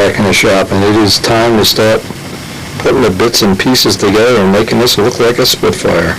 Back in the shop, and it is time to start putting the bits and pieces together and making this look like a Spitfire.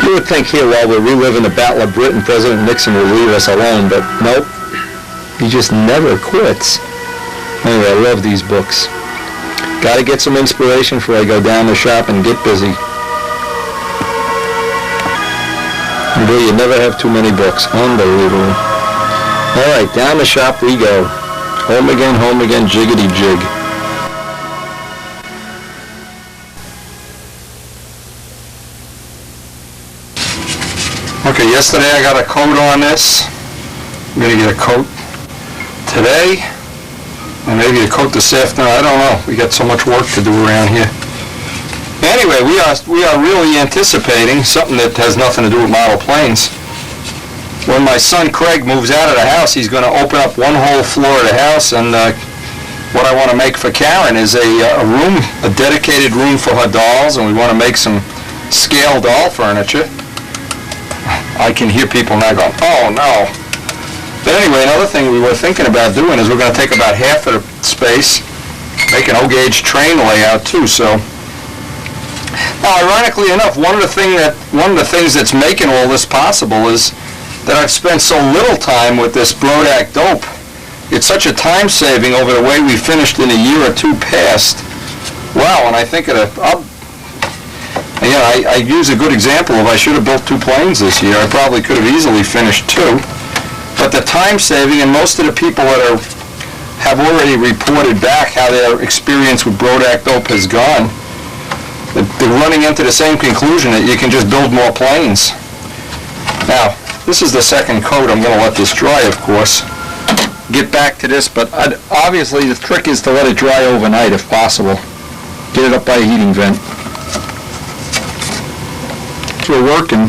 You would think here, while we're reliving the Battle of Britain, President Nixon will leave us alone, but nope, he just never quits. Anyway, I love these books. Gotta get some inspiration before I go down the shop and get busy. Boy, you never have too many books. Unbelievable. Alright, down the shop we go. Home again, jiggity jig. Okay, yesterday I got a coat on this. I'm going to get a coat today, and maybe a coat this afternoon. I don't know. We got so much work to do around here. Anyway, we are really anticipating something that has nothing to do with model planes. When my son Craig moves out of the house, he's going to open up one whole floor of the house, and what I want to make for Karen is a room, a dedicated room for her dolls, and we want to make some scale doll furniture. I can hear people now going, oh no. But anyway, another thing we were thinking about doing is we're going to take about half of the space, make an O-gauge train layout too. So, now ironically enough, one of the things that's making all this possible is that I've spent so little time with this Brodak dope. It's such a time saving over the way we finished in a year or two past. Wow, and I think I use a good example of I should have built 2 planes this year. I probably could have easily finished 2. But the time saving, and most of the people that have already reported back how their experience with Brodak dope has gone, they're running into the same conclusion that you can just build more planes. Now, this is the second coat. I'm going to let this dry, of course. Get back to this, but obviously the trick is to let it dry overnight if possible. Get it up by a heating vent. If we're working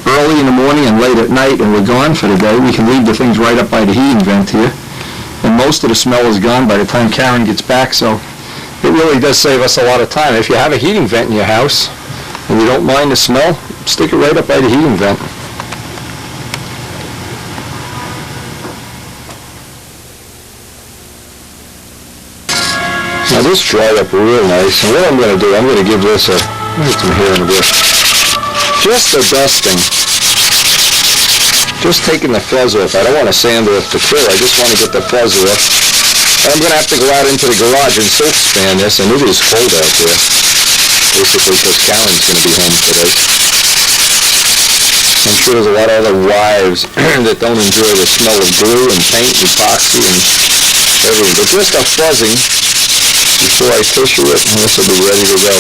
early in the morning and late at night and we're gone for the day, we can leave the things right up by the heating vent here. And most of the smell is gone by the time Karen gets back, so it really does save us a lot of time. If you have a heating vent in your house and you don't mind the smell, stick it right up by the heating vent. Now this dried up real nice, and what I'm going to do, I'm going to give this a, get some hair in the brush. Just a dusting. Just taking the fuzz off. I don't want to sand off the kill. I just want to get the fuzz off. And I'm going to have to go out into the garage and silk span this, and it is cold out there. Basically because Karen's going to be home today. I'm sure there's a lot of other wives that don't enjoy the smell of glue and paint and epoxy and everything. But just a fuzzing before I tissue it, and this will be ready to go.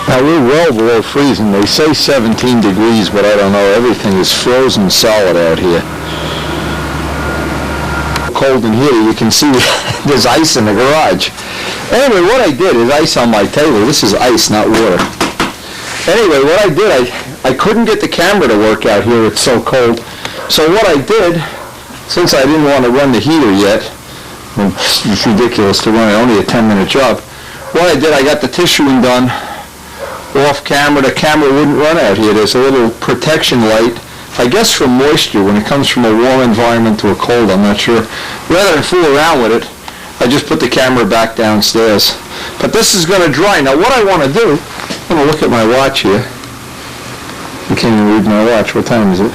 Now we're well below freezing. They say 17 degrees, but I don't know. Everything is frozen solid out here. Cold in here. You can see there's ice in the garage. Anyway, what I did is ice on my table. This is ice, not water. Anyway, what I did, I couldn't get the camera to work out here. It's so cold. So what I did, since I didn't want to run the heater yet, it's ridiculous to run it, only a 10-minute job. What I did, I got the tissuing done off camera. The camera wouldn't run out here. There's a little protection light I guess from moisture when it comes from a warm environment to a cold, I'm not sure. Rather than fool around with it, I just put the camera back downstairs. But this is going to dry. Now what I want to do, I'm going to look at my watch here. I can't even read my watch. What time is it?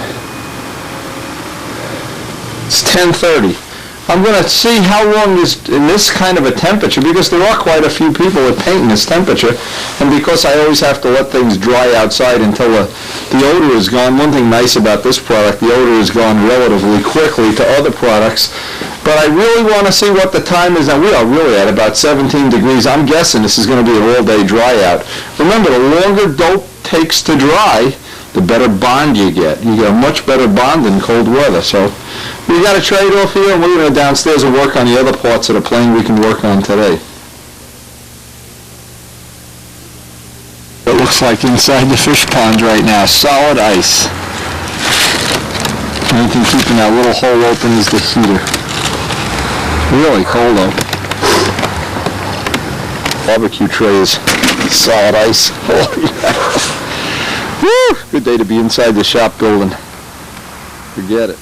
It's 10:30. I'm going to see how long is in this kind of a temperature, because there are quite a few people that paint in this temperature, and because I always have to let things dry outside until the odor is gone. One thing nice about this product, the odor is gone relatively quickly to other products, but I really want to see what the time is, and we are really at about 17 degrees. I'm guessing this is going to be an all-day dry out. Remember, the longer dope takes to dry, the better bond you get. You get a much better bond in cold weather. So we got a trade-off here, and we're going to go downstairs and work on the other parts of the plane we can work on today. It looks like inside the fish pond right now, solid ice. The only thing keeping that little hole open is the heater. Really cold though. Barbecue tray is solid ice. Oh yeah. Woo! Good day to be inside the shop building. Forget it.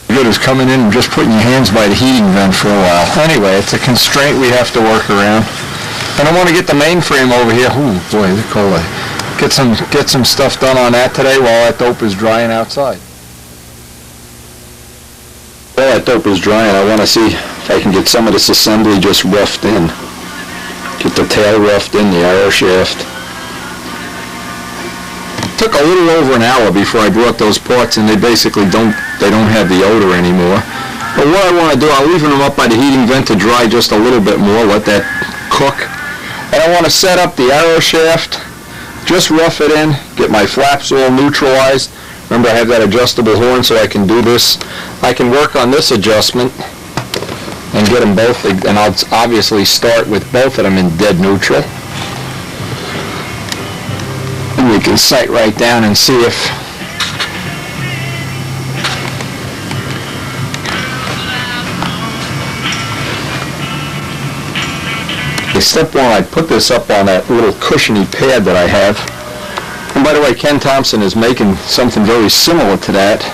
Good is coming in and just putting your hands by the heating vent for a while. Anyway, it's a constraint we have to work around. And I want to get the mainframe over here. Ooh, boy, they're cold. Get some stuff done on that today while that dope is drying outside. While that dope is drying, I want to see if I can get some of this assembly just roughed in. Get the tail roughed in, the arrow shaft. Took a little over an hour before I brought those parts in. They basically don't have the odor anymore. But what I want to do, I'll leave them up by the heating vent to dry just a little bit more, let that cook. And I want to set up the arrow shaft, just rough it in, get my flaps all neutralized. Remember, I have that adjustable horn so I can do this. I can work on this adjustment and get them both, and I'll obviously start with both of them in dead neutral. And we can sight right down and see if step one, I'd put this up on that little cushiony pad that I have. And by the way, Ken Thompson is making something very similar to that.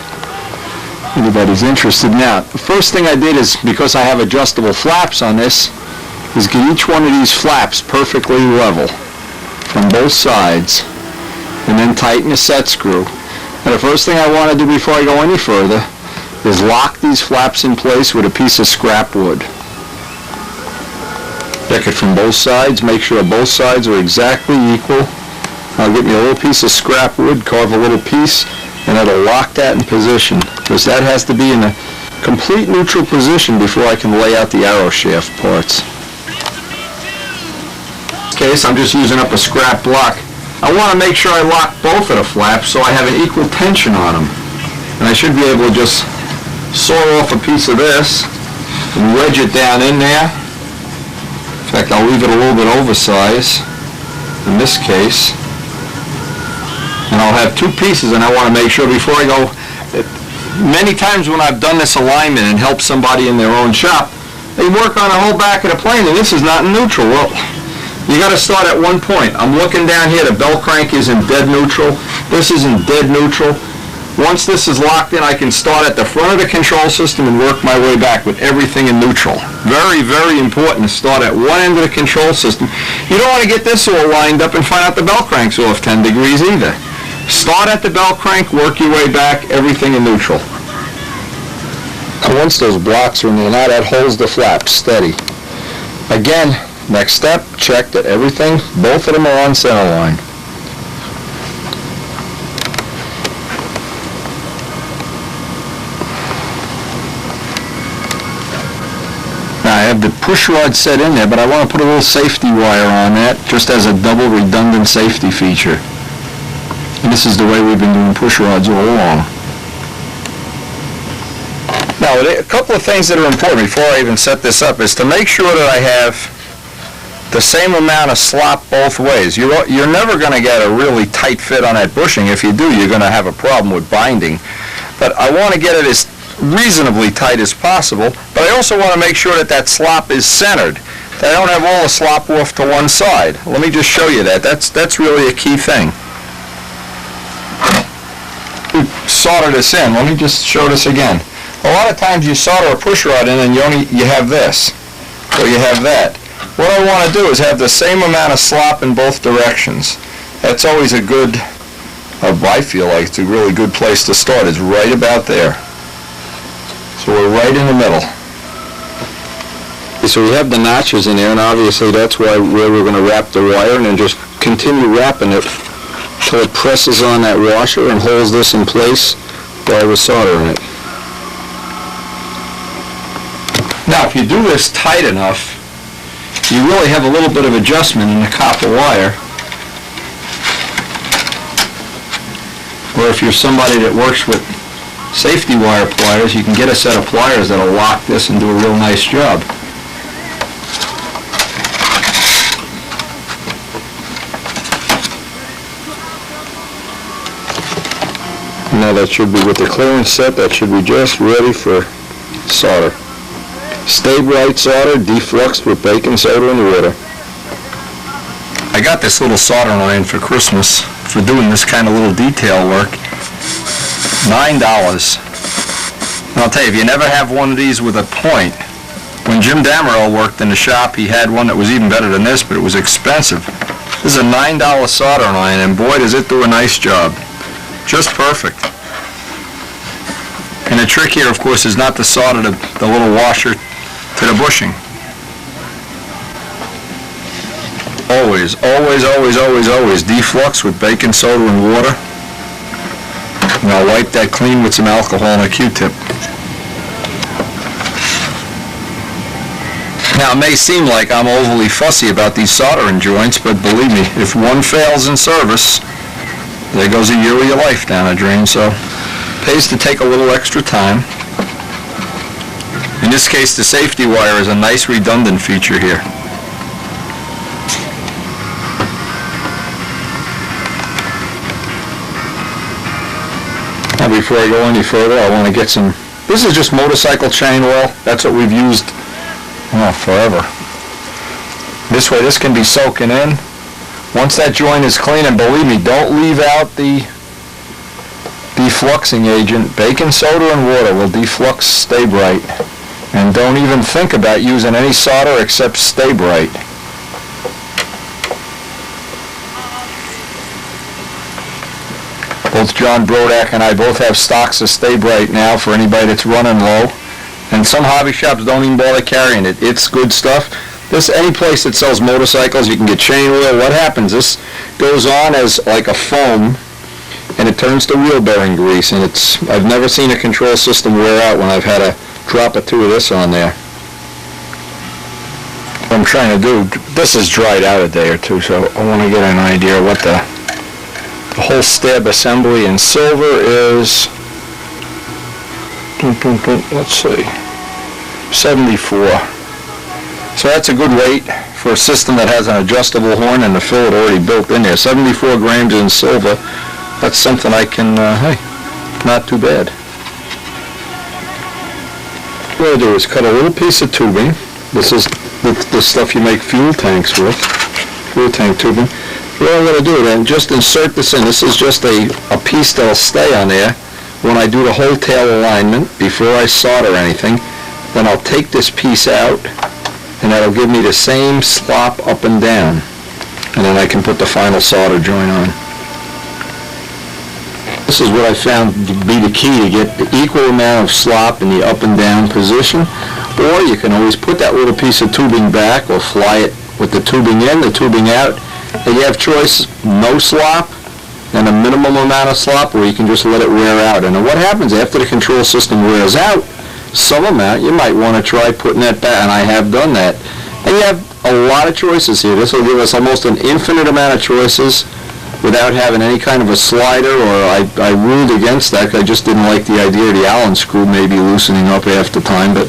Anybody's interested. Now, the first thing I did is, because I have adjustable flaps on this, is get each one of these flaps perfectly level from both sides, and then tighten the set screw. And the first thing I want to do before I go any further is lock these flaps in place with a piece of scrap wood. Check it from both sides, make sure both sides are exactly equal. I'll get me a little piece of scrap wood, carve a little piece, and it'll lock that in position, because that has to be in a complete neutral position before I can lay out the arrow shaft parts. In this case, I'm just using up a scrap block. I want to make sure I lock both of the flaps so I have an equal tension on them. And I should be able to just saw off a piece of this and wedge it down in there. In fact, I'll leave it a little bit oversized in this case. And I'll have two pieces, and I want to make sure before I go, many times when I've done this alignment and helped somebody in their own shop, they work on the whole back of the plane, and this is not in neutral. Well, you got to start at one point. I'm looking down here, the bell crank is in dead neutral. This is in dead neutral. Once this is locked in, I can start at the front of the control system and work my way back with everything in neutral. Very, very important to start at one end of the control system. You don't want to get this all lined up and find out the bell crank's off 10 degrees either. Start at the bell crank, work your way back, everything in neutral. And once those blocks are in there, now that holds the flaps steady. Again, next step, check that everything, both of them are on center line. Now I have the push rod set in there, but I want to put a little safety wire on that, just as a double redundant safety feature. And this is the way we've been doing push rods all along. Now, a couple of things that are important before I even set this up is to make sure that I have the same amount of slop both ways. You're never going to get a really tight fit on that bushing. If you do, you're going to have a problem with binding. But I want to get it as reasonably tight as possible, but I also want to make sure that that slop is centered. That I don't have all the slop off to one side. Let me just show you that. That's really a key thing. solder this in. Let me just show this again. A lot of times you solder a push rod in and you have this, or you have that. What I want to do is have the same amount of slop in both directions. That's always a good, I feel like it's a really good place to start. It's right about there. So we're right in the middle. So we have the notches in there, and obviously that's where we're going to wrap the wire, and then just continue wrapping it until it presses on that washer and holds this in place while we're soldering it. Now, if you do this tight enough, you really have a little bit of adjustment in the copper wire. Or if you're somebody that works with safety wire pliers, you can get a set of pliers that'll lock this and do a real nice job. Now that should be with the clearance set, that should be just ready for solder. Stay bright solder, defluxed with baking soda and water. I got this little soldering iron for Christmas for doing this kind of little detail work. $9. And I'll tell you, if you never have one of these with a point, when Jim Damerell worked in the shop, he had one that was even better than this, but it was expensive. This is a $9 soldering iron, and boy, does it do a nice job. Just perfect. And the trick here, of course, is not to solder the little washer to the bushing. Always, always, always, always, always deflux with baking soda and water. And I'll wipe that clean with some alcohol and a Q-tip. Now, it may seem like I'm overly fussy about these soldering joints, but believe me, if one fails in service, there goes a year of your life down the drain, so it pays to take a little extra time. In this case, the safety wire is a nice redundant feature here. Now, before I go any further, I want to get some, this is just motorcycle chain oil. That's what we've used forever. This way, this can be soaking in. Once that joint is clean, and believe me, don't leave out the defluxing agent. Baking soda and water will deflux Stay Bright. And don't even think about using any solder except Stay Bright. Both John Brodak and I both have stocks of Stay Bright now for anybody that's running low. And some hobby shops don't even bother carrying it. It's good stuff. Any place that sells motorcycles, you can get chain oil. What happens? This goes on as like a foam, and it turns to wheel bearing grease. And I've never seen a control system wear out when I've had a drop or two of this on there. What I'm trying to do, this is dried out a day or two, so I want to get an idea of what the whole stab assembly in silver is. Let's see, 74. So that's a good weight for a system that has an adjustable horn and the fillet already built in there. 74 grams in silver. That's something I can, hey, not too bad. What I'll do is cut a little piece of tubing. This is the stuff you make fuel tanks with, fuel tank tubing. What I'm going to do then, just insert this in. This is just a piece that'll stay on there when I do the whole tail alignment before I solder anything. Then I'll take this piece out, and that'll give me the same slop up and down. And then I can put the final solder joint on. This is what I found to be the key to get the equal amount of slop in the up and down position. Or you can always put that little piece of tubing back or fly it with the tubing in, the tubing out. And you have choice, no slop and a minimum amount of slop, or you can just let it wear out. And then what happens after the control system wears out, some amount, you might want to try putting that back, and I have done that. And you have a lot of choices here. This will give us almost an infinite amount of choices without having any kind of a slider, or I ruled against that because I just didn't like the idea of the Allen screw maybe loosening up after time, but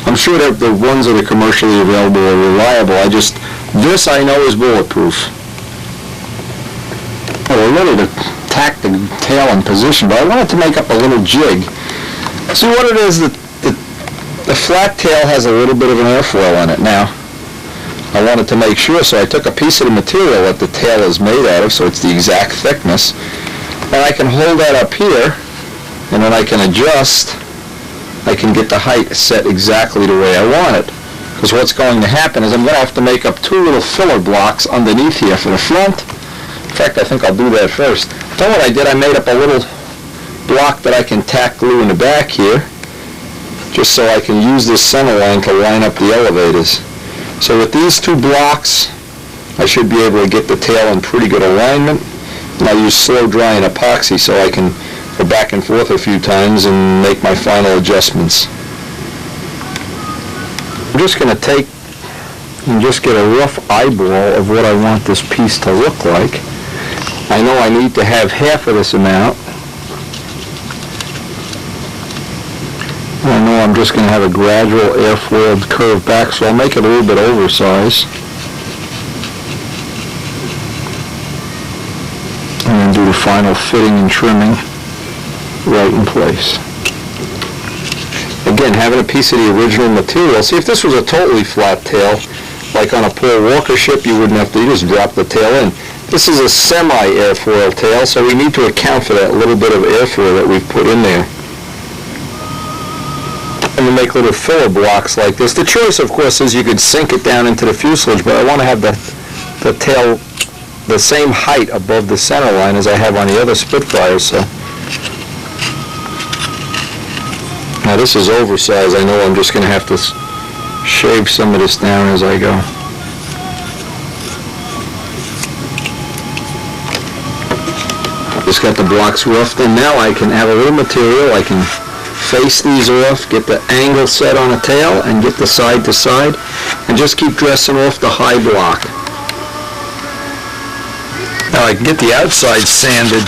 I'm sure that the ones that are commercially available are reliable. This I know is bulletproof. Well, we're ready to tack the tail in position, but I wanted to make up a little jig. See what it is, the flat tail has a little bit of an airfoil on it. Now, I wanted to make sure, so I took a piece of the material that the tail is made out of, so it's the exact thickness, and I can hold that up here, and then I can adjust. I can get the height set exactly the way I want it. Because what's going to happen is I'm going to have to make up two little filler blocks underneath here for the front. In fact, I think I'll do that first. Then what I did, I made up a little block that I can tack glue in the back here, just so I can use this center line to line up the elevators. So with these two blocks, I should be able to get the tail in pretty good alignment. And I use slow drying epoxy so I can go back and forth a few times and make my final adjustments. I'm just going to take and just get a rough eyeball of what I want this piece to look like. I know I need to have half of this amount. I know I'm just going to have a gradual airfoiled curve back, so I'll make it a little bit oversized. And then do the final fitting and trimming right in place. Again, having a piece of the original material. See, if this was a totally flat tail, like on a Paul Walker ship, you wouldn't have to, you just drop the tail in. This is a semi-airfoil tail, so we need to account for that little bit of airfoil that we've put in there. And we make little filler blocks like this. The choice, of course, is you could sink it down into the fuselage, but I want to have the tail the same height above the center line as I have on the other Spitfires. So now this is oversized. I know I'm just going to have to shave some of this down as I go. Just got the blocks roughed in. Now I can have a little material. I can face these off, get the angle set on a tail, and get the side to side, and just keep dressing off the high block. Now I can get the outside sanded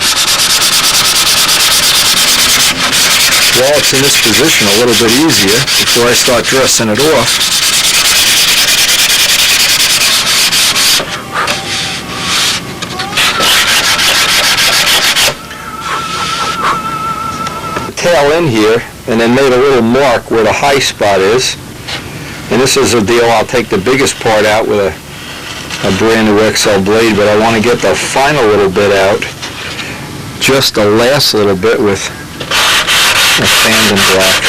while it's in this position a little bit easier before I start dressing it off. Tail in here, and then made a little mark where the high spot is. And this is a deal, I'll take the biggest part out with a brand new XL blade, but I want to get the final little bit out, just the last little bit with a sanding block.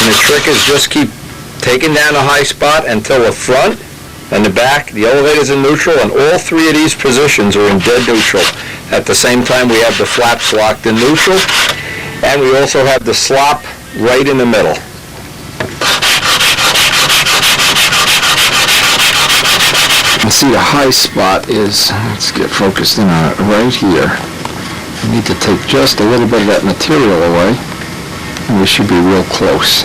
And the trick is just keep taking down the high spot until the front and the back, the elevator's in neutral, and all three of these positions are in dead neutral. At the same time, we have the flaps locked in neutral, and we also have the slop right in the middle. You can see the high spot is, let's get focused in on it, right here. We need to take just a little bit of that material away, and we should be real close.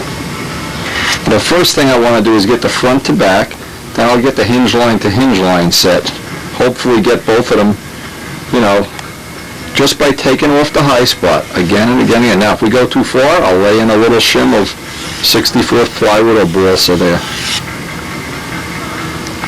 The first thing I want to do is get the front to back, then I'll get the hinge line to hinge line set. Hopefully get both of them, you know, just by taking off the high spot again and again and again. Now if we go too far, I'll lay in a little shim of 64th plywood or balsa there.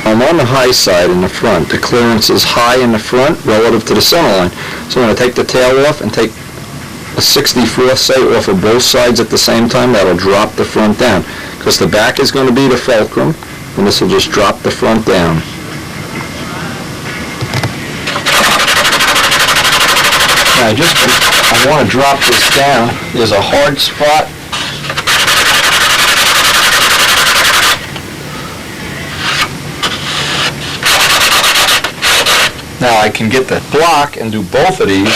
I'm on the high side in the front. The clearance is high in the front relative to the center line. So I'm going to take the tail off and take a 64th, say, off of both sides at the same time. That'll drop the front down. Because the back is going to be the fulcrum, and this will just drop the front down. Now I want to drop this down. There's a hard spot. Now I can get the block and do both of these.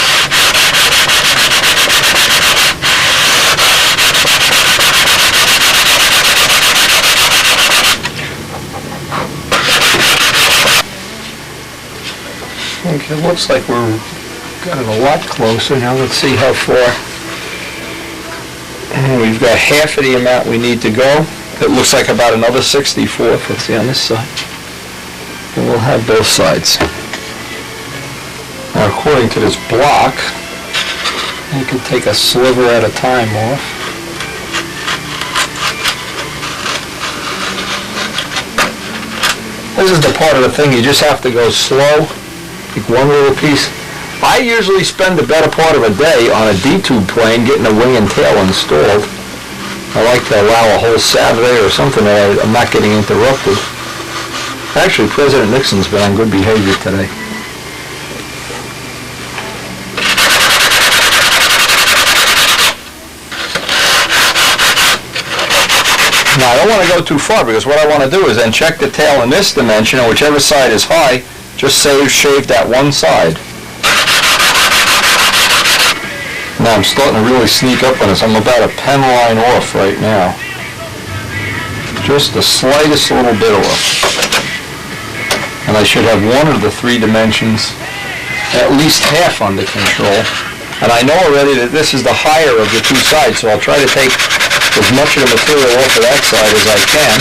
Okay, it looks like we're got it a lot closer. Now let's see how far. We've got half of the amount we need to go. It looks like about another 64th. Let's see on this side. And we'll have both sides. Now according to this block, you can take a sliver at a time off. This is the part of the thing, you just have to go slow. Take one little piece. I usually spend the better part of a day on a D-tube plane getting a wing and tail installed. I like to allow a whole Saturday or something that I'm not getting interrupted. Actually, President Nixon's been on good behavior today. don't want to go too far, because what I want to do is then check the tail in this dimension, and whichever side is high, just shave that one side. Now I'm starting to really sneak up on this. I'm about a pen line off right now. Just the slightest little bit off. And I should have one of the three dimensions at least half under control. And I know already that this is the higher of the two sides, so I'll try to take as much of the material off of that side as I can.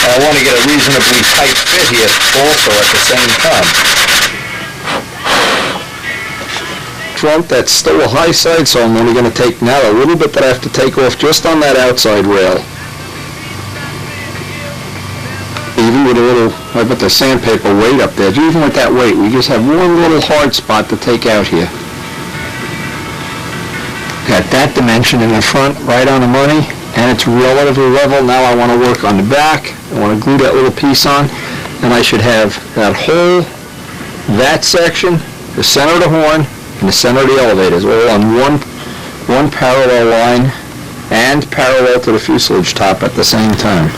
And I want to get a reasonably tight fit here also at the same time. Front, that's still a high side, so I'm only going to take now a little bit that I have to take off just on that outside rail. Even with a little, I put the sandpaper weight up there, even with that weight, we just have one little hard spot to take out here. Got that dimension in the front, right on the money, and it's relatively level. Now I want to work on the back. I want to glue that little piece on, and I should have that whole, that section, the center of the horn, and the center of the elevators, all on one parallel line, and parallel to the fuselage top at the same time.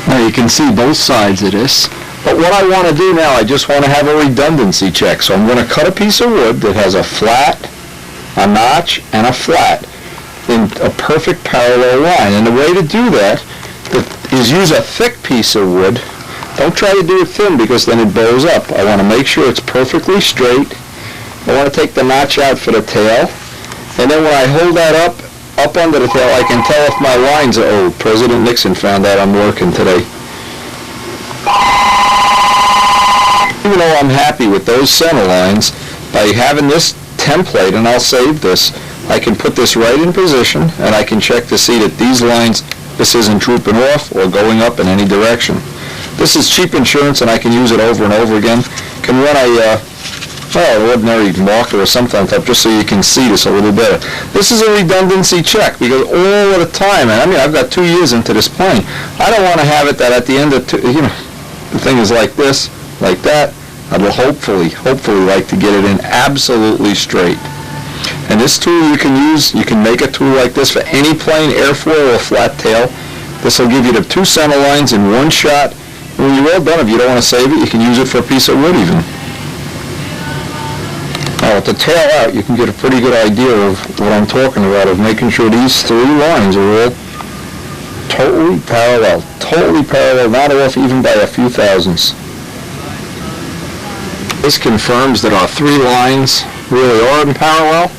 Now you can see both sides of this, but what I want to do now, I just want to have a redundancy check. So I'm going to cut a piece of wood that has a flat, a notch, and a flat in a perfect parallel line. And the way to do that is use a thick piece of wood. Don't try to do it thin, because then it bows up. I want to make sure it's perfectly straight. I want to take the notch out for the tail, and then when I hold that up under the tail, I can tell if my lines are old. President Nixon found out I'm working today. Even though I'm happy with those center lines, by having this template, and I'll save this, I can put this right in position, and I can check to see that these lines, this isn't drooping off or going up in any direction. This is cheap insurance, and I can use it over and over again. Can run an ordinary marker or something on top just so you can see this a little better. This is a redundancy check, because all of the time, and I mean, I've got 2 years into this plane, I don't want to have it that at the end of the thing is like this, like that. I will hopefully like to get it in absolutely straight. And this tool you can use, you can make a tool like this for any plane, airfoil or flat tail. This will give you the two center lines in one shot. When you're all done, if you don't want to save it, you can use it for a piece of wood even. Now with the tail out, you can get a pretty good idea of what I'm talking about, of making sure these three lines are all totally parallel, not off even by a few thousandths. This confirms that our three lines really are in parallel.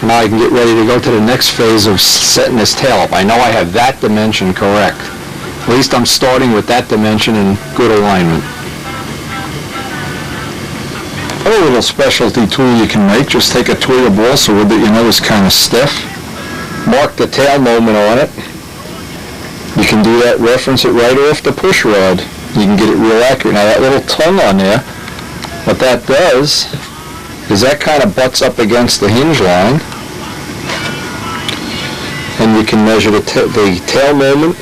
Now I can get ready to go to the next phase of setting this tail up. I know I have that dimension correct. At least I'm starting with that dimension in good alignment. A little specialty tool you can make, just take a twig of balsa wood that you know is kind of stiff. Mark the tail moment on it. You can do that, reference it right off the push rod. You can get it real accurate. Now that little tongue on there, what that does is that kind of butts up against the hinge line, and you can measure the tail moment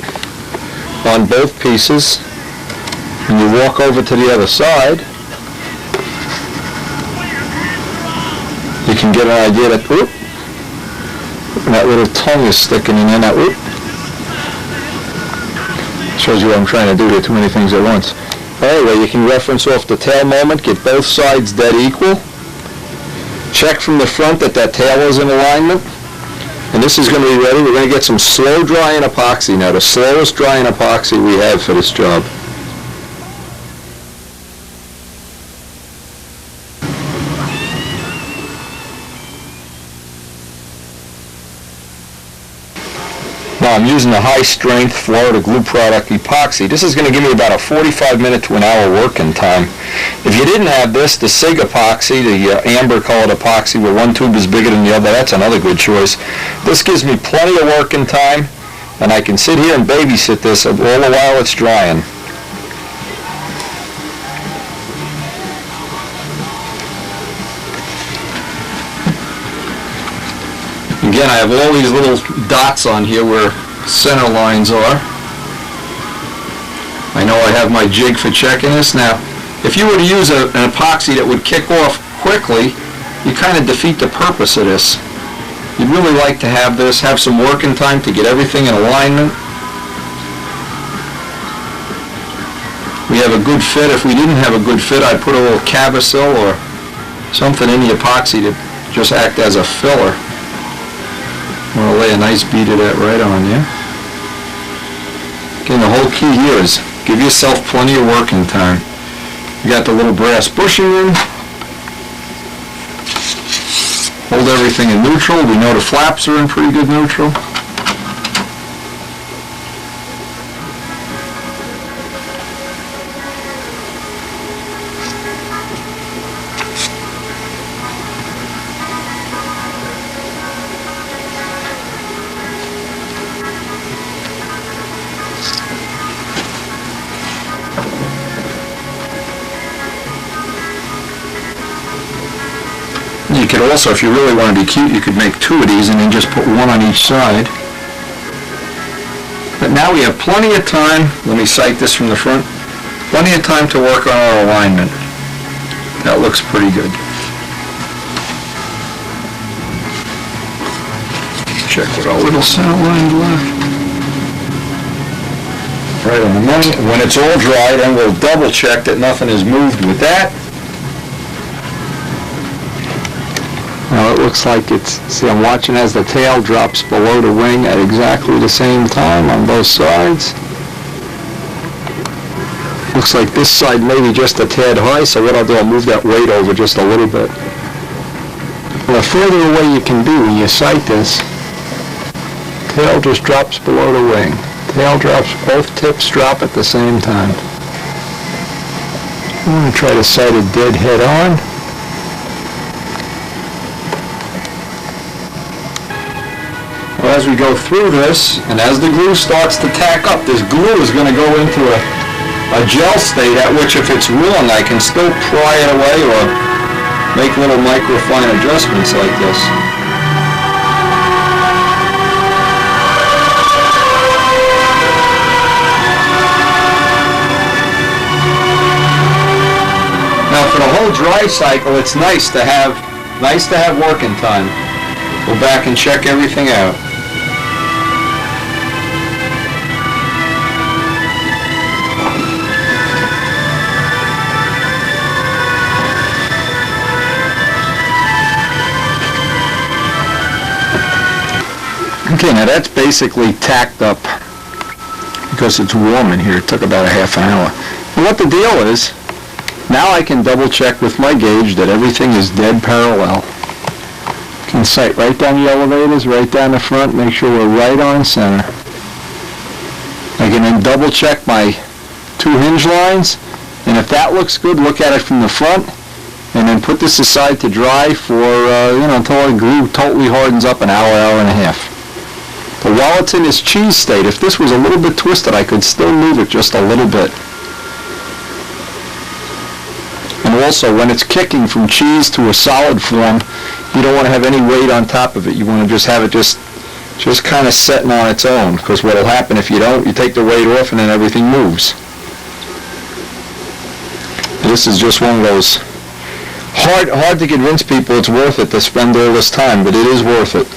on both pieces, and you walk over to the other side. You can get an idea that, whoop, that little tongue is sticking in there, that whoop. Shows you what I'm trying to do. There are too many things at once. Anyway, you can reference off the tail moment, get both sides dead equal. Check from the front that that tail is in alignment. And this is going to be ready. We're going to get some slow drying epoxy now, the slowest drying epoxy we have for this job. Now I'm using the high-strength Florida glue product Epoxy. This is going to give me about a 45-minute to an hour working time. If you didn't have this, the SIG Epoxy, the amber-colored epoxy where one tube is bigger than the other, that's another good choice. This gives me plenty of working time, and I can sit here and babysit this all the while it's drying. Again, I have all these little dots on here where center lines are. I know I have my jig for checking this. Now, if you were to use an epoxy that would kick off quickly, you kind of defeat the purpose of this. You'd really like to have this, have some working time to get everything in alignment. We have a good fit. If we didn't have a good fit, I'd put a little Cavasil or something in the epoxy to just act as a filler. I'm going to lay a nice bead of that right on you. Again, the whole key here is give yourself plenty of working time. You got the little brass bushing in. Hold everything in neutral. We know the flaps are in pretty good neutral. You could also, if you really want to be cute, you could make two of these and then just put one on each side. But now we have plenty of time. Let me sight this from the front. Plenty of time to work on our alignment. That looks pretty good. Check what our little center lines left. Right on the money. When it's all dry, then we'll double check that nothing is moved with that. Now it looks like it's, see, I'm watching as the tail drops below the wing at exactly the same time on both sides. Looks like this side maybe just a tad high, so what I'll do, I'll move that weight over just a little bit. Well, the further away you can be when you sight this, tail just drops below the wing. Tail drops, both tips drop at the same time. I'm going to try to sight it dead head on. Well, as we go through this, and as the glue starts to tack up, this glue is going to go into a gel state at which, if it's wrong, I can still pry it away or make little microfine adjustments like this. Now, for the whole dry cycle, it's nice to have working time. Go back and check everything out. Okay, now that's basically tacked up because it's warm in here. It took about a half an hour. And what the deal is, now I can double check with my gauge that everything is dead parallel. Can sight right down the elevators, right down the front, make sure we're right on center. I can then double check my two hinge lines, and if that looks good, look at it from the front, and then put this aside to dry for, until the glue totally hardens up an hour, hour and a half. But while it's in its cheese state, if this was a little bit twisted, I could still move it just a little bit. And also, when it's kicking from cheese to a solid form, you don't want to have any weight on top of it. You want to just have it just kind of setting on its own, because what will happen if you don't, you take the weight off and then everything moves. This is just one of those hard to convince people it's worth it to spend all this time, but it is worth it.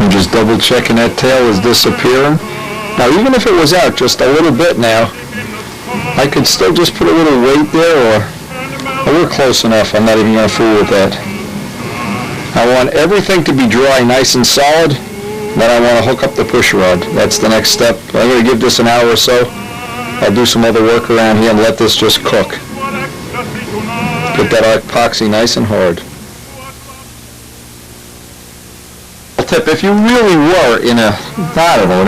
I'm just double checking that tail is disappearing. Now, even if it was out just a little bit now, I could still just put a little weight there, or we're close enough. I'm not even going to fool with that. I want everything to be dry, nice and solid. Then I want to hook up the push rod. That's the next step. I'm going to give this an hour or so. I'll do some other work around here and let this just cook. Get that epoxy nice and hard. Tip, if you really were in a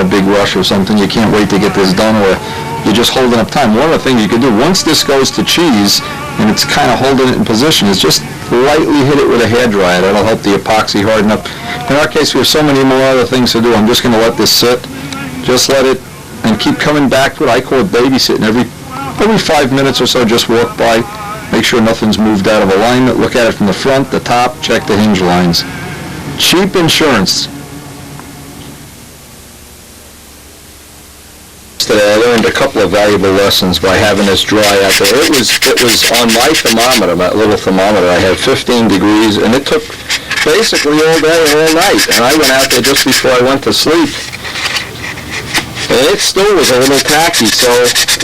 big rush or something, you can't wait to get this done, or you're just holding up time, one of the things you can do, once this goes to cheese and it's kind of holding it in position, is just lightly hit it with a hairdryer. That'll help the epoxy harden up. In our case, we have so many more other things to do. I'm just going to let this sit. Just let it, and keep coming back to it. I call it babysitting. Every 5 minutes or so, just walk by, make sure nothing's moved out of alignment, look at it from the front, the top, check the hinge lines. Cheap insurance. Today I learned a couple of valuable lessons by having this dry out there. It was on my thermometer, that little thermometer. I had 15 degrees, and it took basically all day and all night. And I went out there just before I went to sleep, and it still was a little tacky. So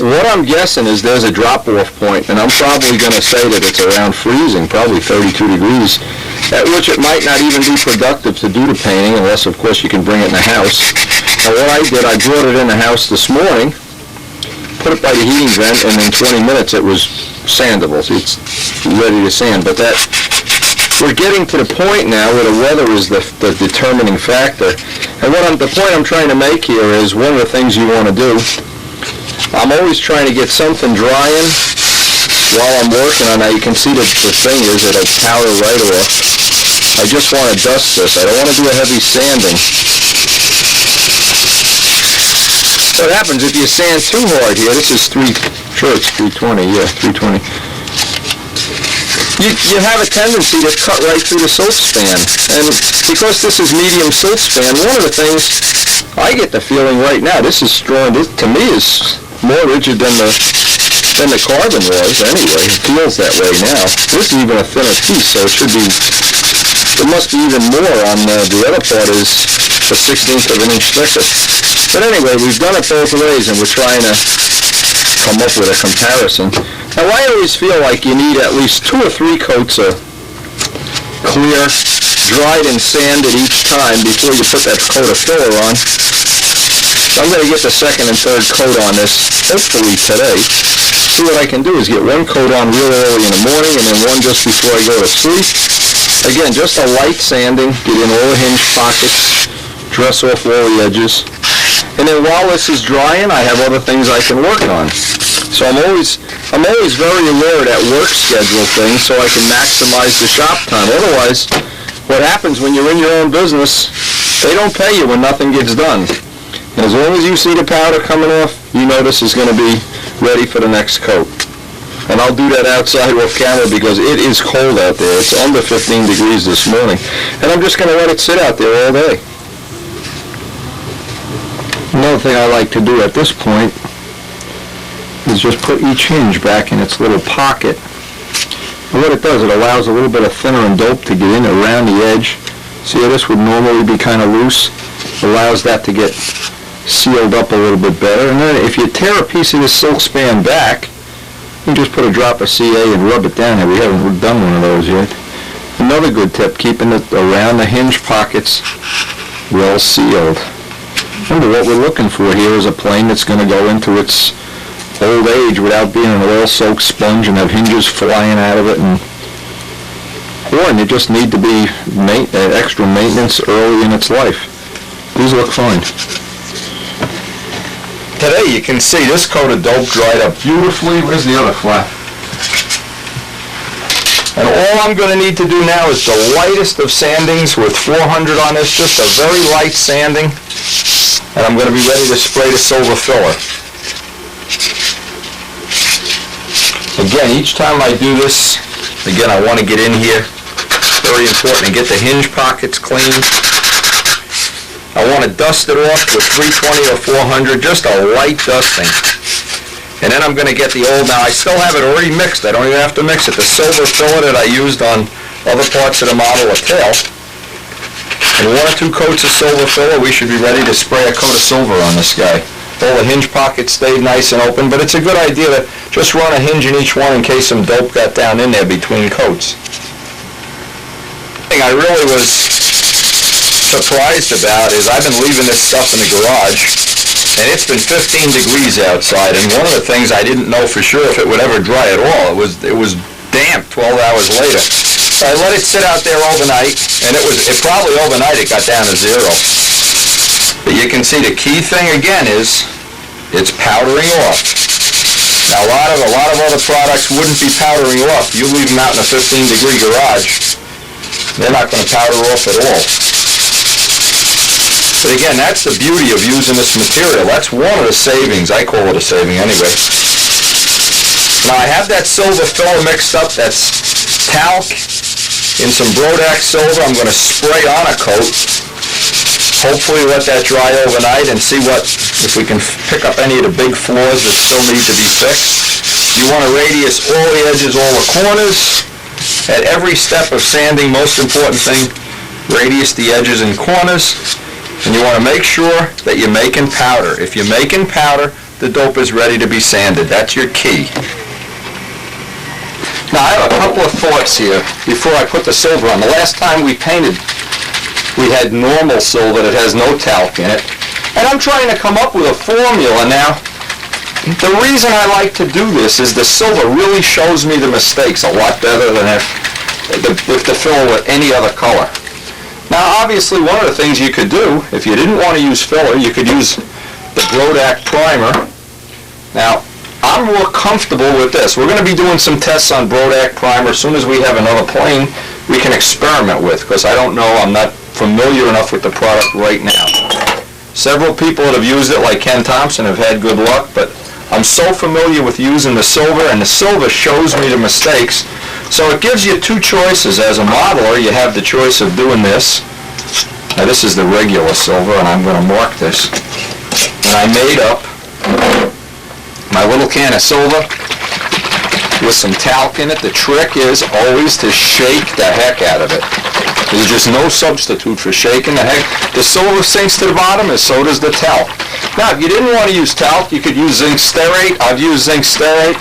what I'm guessing is there's a drop-off point, and I'm probably going to say that it's around freezing, probably 32 degrees, at which it might not even be productive to do the painting, unless, of course, you can bring it in the house. And what I did, I brought it in the house this morning, put it by the heating vent, and in 20 minutes it was sandable. So it's ready to sand. But that, we're getting to the point now where the weather is the determining factor. And the point I'm trying to make here is one of the things you want to do, I'm always trying to get something drying while I'm working on that. You can see that the thing is it'll powder right off. I just want to dust this. I don't want to do a heavy sanding. What happens if you sand too hard here? This is 320, yeah, 320. You have a tendency to cut right through the soap span. And because this is medium soap span, one of the things I get the feeling right now, this is strong. This to me is more rigid than the carbon was anyway. It feels that way now. This is even a thinner piece, so it must be even more on the other part is a 1/16 of an inch thicker. But anyway, we've done it both ways, and we're trying to come up with a comparison. Now, I always feel like you need at least 2 or 3 coats of clear, dried and sanded each time before you put that coat of filler on. So I'm going to get the second and third coat on this, hopefully today. See, what I can do is get one coat on real early in the morning, and then one just before I go to sleep. Again, just a light sanding, get in all the hinge pockets, dress off all the edges. And then while this is drying, I have other things I can work on. So I'm always very aware of that work schedule thing so I can maximize the shop time. Otherwise, what happens when you're in your own business, they don't pay you when nothing gets done. And as long as you see the powder coming off, you know this is going to be ready for the next coat. And I'll do that outside off camera because it is cold out there. It's under 15 degrees this morning. And I'm just going to let it sit out there all day. Another thing I like to do at this point is just put each hinge back in its little pocket. And what it does, it allows a little bit of thinner and dope to get in around the edge. See how this would normally be kind of loose? Allows that to get sealed up a little bit better. And then if you tear a piece of this silk span back, you can just put a drop of CA and rub it down there. We haven't done one of those yet. Another good tip, keeping it around the hinge pockets well sealed. Remember, what we're looking for here is a plane that's going to go into its old age without being an oil-soaked sponge and have hinges flying out of it. Or you just need to be extra maintenance early in its life. These look fine. Today you can see this coat of dope dried up beautifully. Where's the other flap? And all I'm going to need to do now is the lightest of sandings with 400 on this, just a very light sanding. And I'm going to be ready to spray the silver filler. Again, each time I do this, again, I want to get in here. Very important to get the hinge pockets clean. I want to dust it off with 320 or 400, just a light dusting. And then I'm going to get the old, now I still have it already mixed, I don't even have to mix it, the silver filler that I used on other parts of the model of tail. And 1 or 2 coats of silver filler, we should be ready to spray a coat of silver on this guy. All the hinge pockets stayed nice and open, but it's a good idea to just run a hinge in each one in case some dope got down in there between coats. The thing I really was surprised about is I've been leaving this stuff in the garage, and it's been 15 degrees outside, and one of the things I didn't know for sure if it would ever dry at all, it was damp 12 hours later. So I let it sit out there overnight, and it probably overnight it got down to 0. But you can see the key thing again is it's powdering off. Now a lot of other products wouldn't be powdering off. You leave them out in a 15-degree garage, they're not going to powder off at all. But again, that's the beauty of using this material. That's one of the savings. I call it a saving anyway. Now I have that silver filler mixed up. That's talc in some Brodak silver. I'm going to spray on a coat. Hopefully let that dry overnight and see if we can pick up any of the big flaws that still need to be fixed. You want to radius all the edges, all the corners. At every step of sanding, most important thing, radius the edges and corners. And you want to make sure that you're making powder. If you're making powder, the dope is ready to be sanded. That's your key. Now I have a couple of thoughts here before I put the silver on. The last time we painted, we had normal silver that has no talc in it. And I'm trying to come up with a formula now. The reason I like to do this is the silver really shows me the mistakes a lot better than if the filler with any other color. Now obviously one of the things you could do, if you didn't want to use filler, you could use the Brodak Primer. Now I'm more comfortable with this. We're going to be doing some tests on Brodak Primer as soon as we have another plane we can experiment with, because I don't know, I'm not familiar enough with the product right now. Several people that have used it, like Ken Thompson, have had good luck, but I'm so familiar with using the silver, and the silver shows me the mistakes. So it gives you two choices. As a modeler, you have the choice of doing this. Now this is the regular silver, and I'm going to mark this. And I made up my little can of silver with some talc in it. The trick is always to shake the heck out of it. There's just no substitute for shaking the heck. The silver sinks to the bottom, and so does the talc. Now, if you didn't want to use talc, you could use zinc stearate. I've used zinc stearate.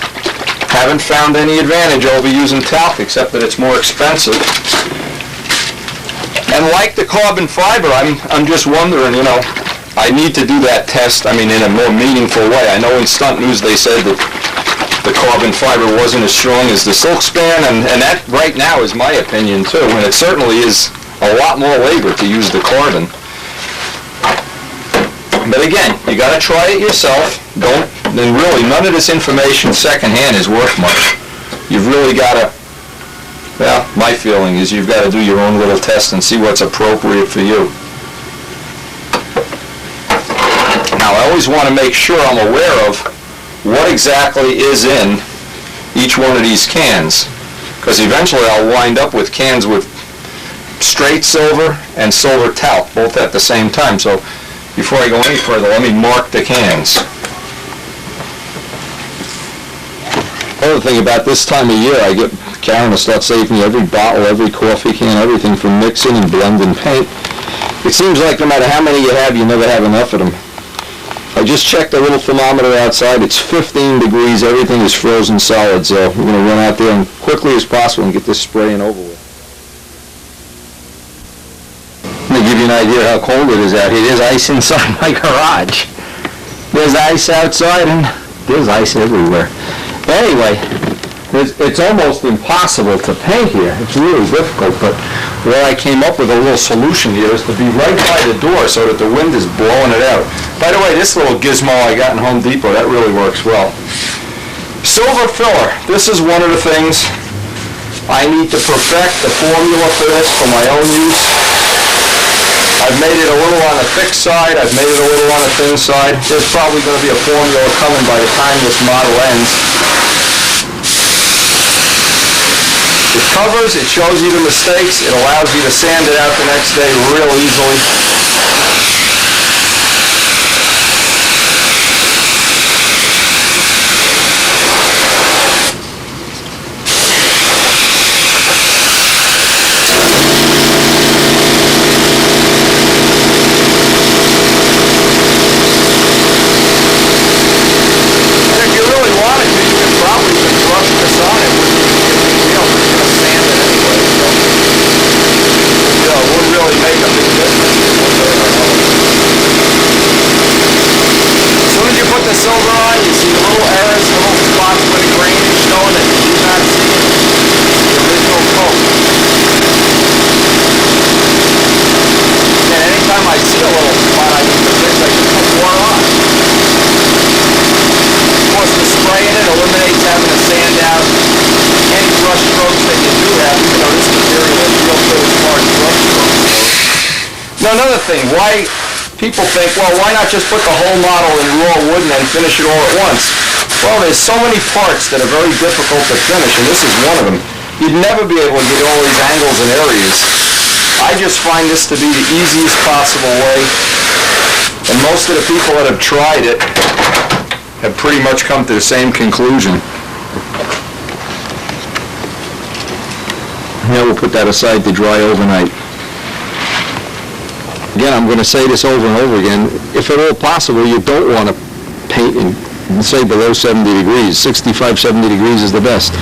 Haven't found any advantage over using talc, except that it's more expensive. And like the carbon fiber, I'm just wondering, you know, I need to do that test, I mean, in a more meaningful way. I know in Stunt News they said that the carbon fiber wasn't as strong as the silk span, and that right now is my opinion too, and it certainly is a lot more labor to use the carbon. But again, you got to try it yourself. Then really none of this information secondhand is worth much. You've really got to, well, my feeling is you've got to do your own little test and see what's appropriate for you. Now I always want to make sure I'm aware of what exactly is in each one of these cans, because eventually I'll wind up with cans with straight silver and silver talc both at the same time. So before I go any further, let me mark the cans. Other thing about this time of year, Karen will start saving me every bottle, every coffee can, everything from mixing and blending paint. It seems like no matter how many you have, you never have enough of them. I just checked the little thermometer outside. It's 15 degrees. Everything is frozen solid, so we're going to run out there and quickly as possible and get this spraying over with. Let me give you an idea how cold it is out here. There's ice inside my garage. There's ice outside, and there's ice everywhere. Anyway, it's almost impossible to paint here. It's really difficult, but what I came up with a little solution here is to be right by the door so that the wind is blowing it out. By the way, this little gizmo I got in Home Depot, that really works well. Silver filler. This is one of the things I need to perfect the formula for this for my own use. I've made it a little on the thick side. I've made it a little on the thin side. There's probably going to be a formula coming by the time this model ends. It covers, it shows you the mistakes, it allows you to sand it out the next day real easily. And if you really wanted to, you could probably even brush this on it. Really make a big difference. As soon as you put the silver on, you see the little errors, the little spots where the grain is showing that you do not see the original coat. And anytime I see a little spot I need to fix, I just put more on. Of course, the spraying it eliminates having to sand out any brush strokes that you do have, even though this material is real good as far as brush strokes. Now another thing, why people think, well, why not just put the whole model in raw wood and then finish it all at once? Well, there's so many parts that are very difficult to finish, and this is one of them. You'd never be able to get all these angles and areas I just find this to be the easiest possible way, and most of the people that have tried it have pretty much come to the same conclusion. Now we'll put that aside to dry overnight. Again, I'm going to say this over and over again. If at all possible, you don't want to paint in, say, below 70 degrees. 65, 70 degrees is the best.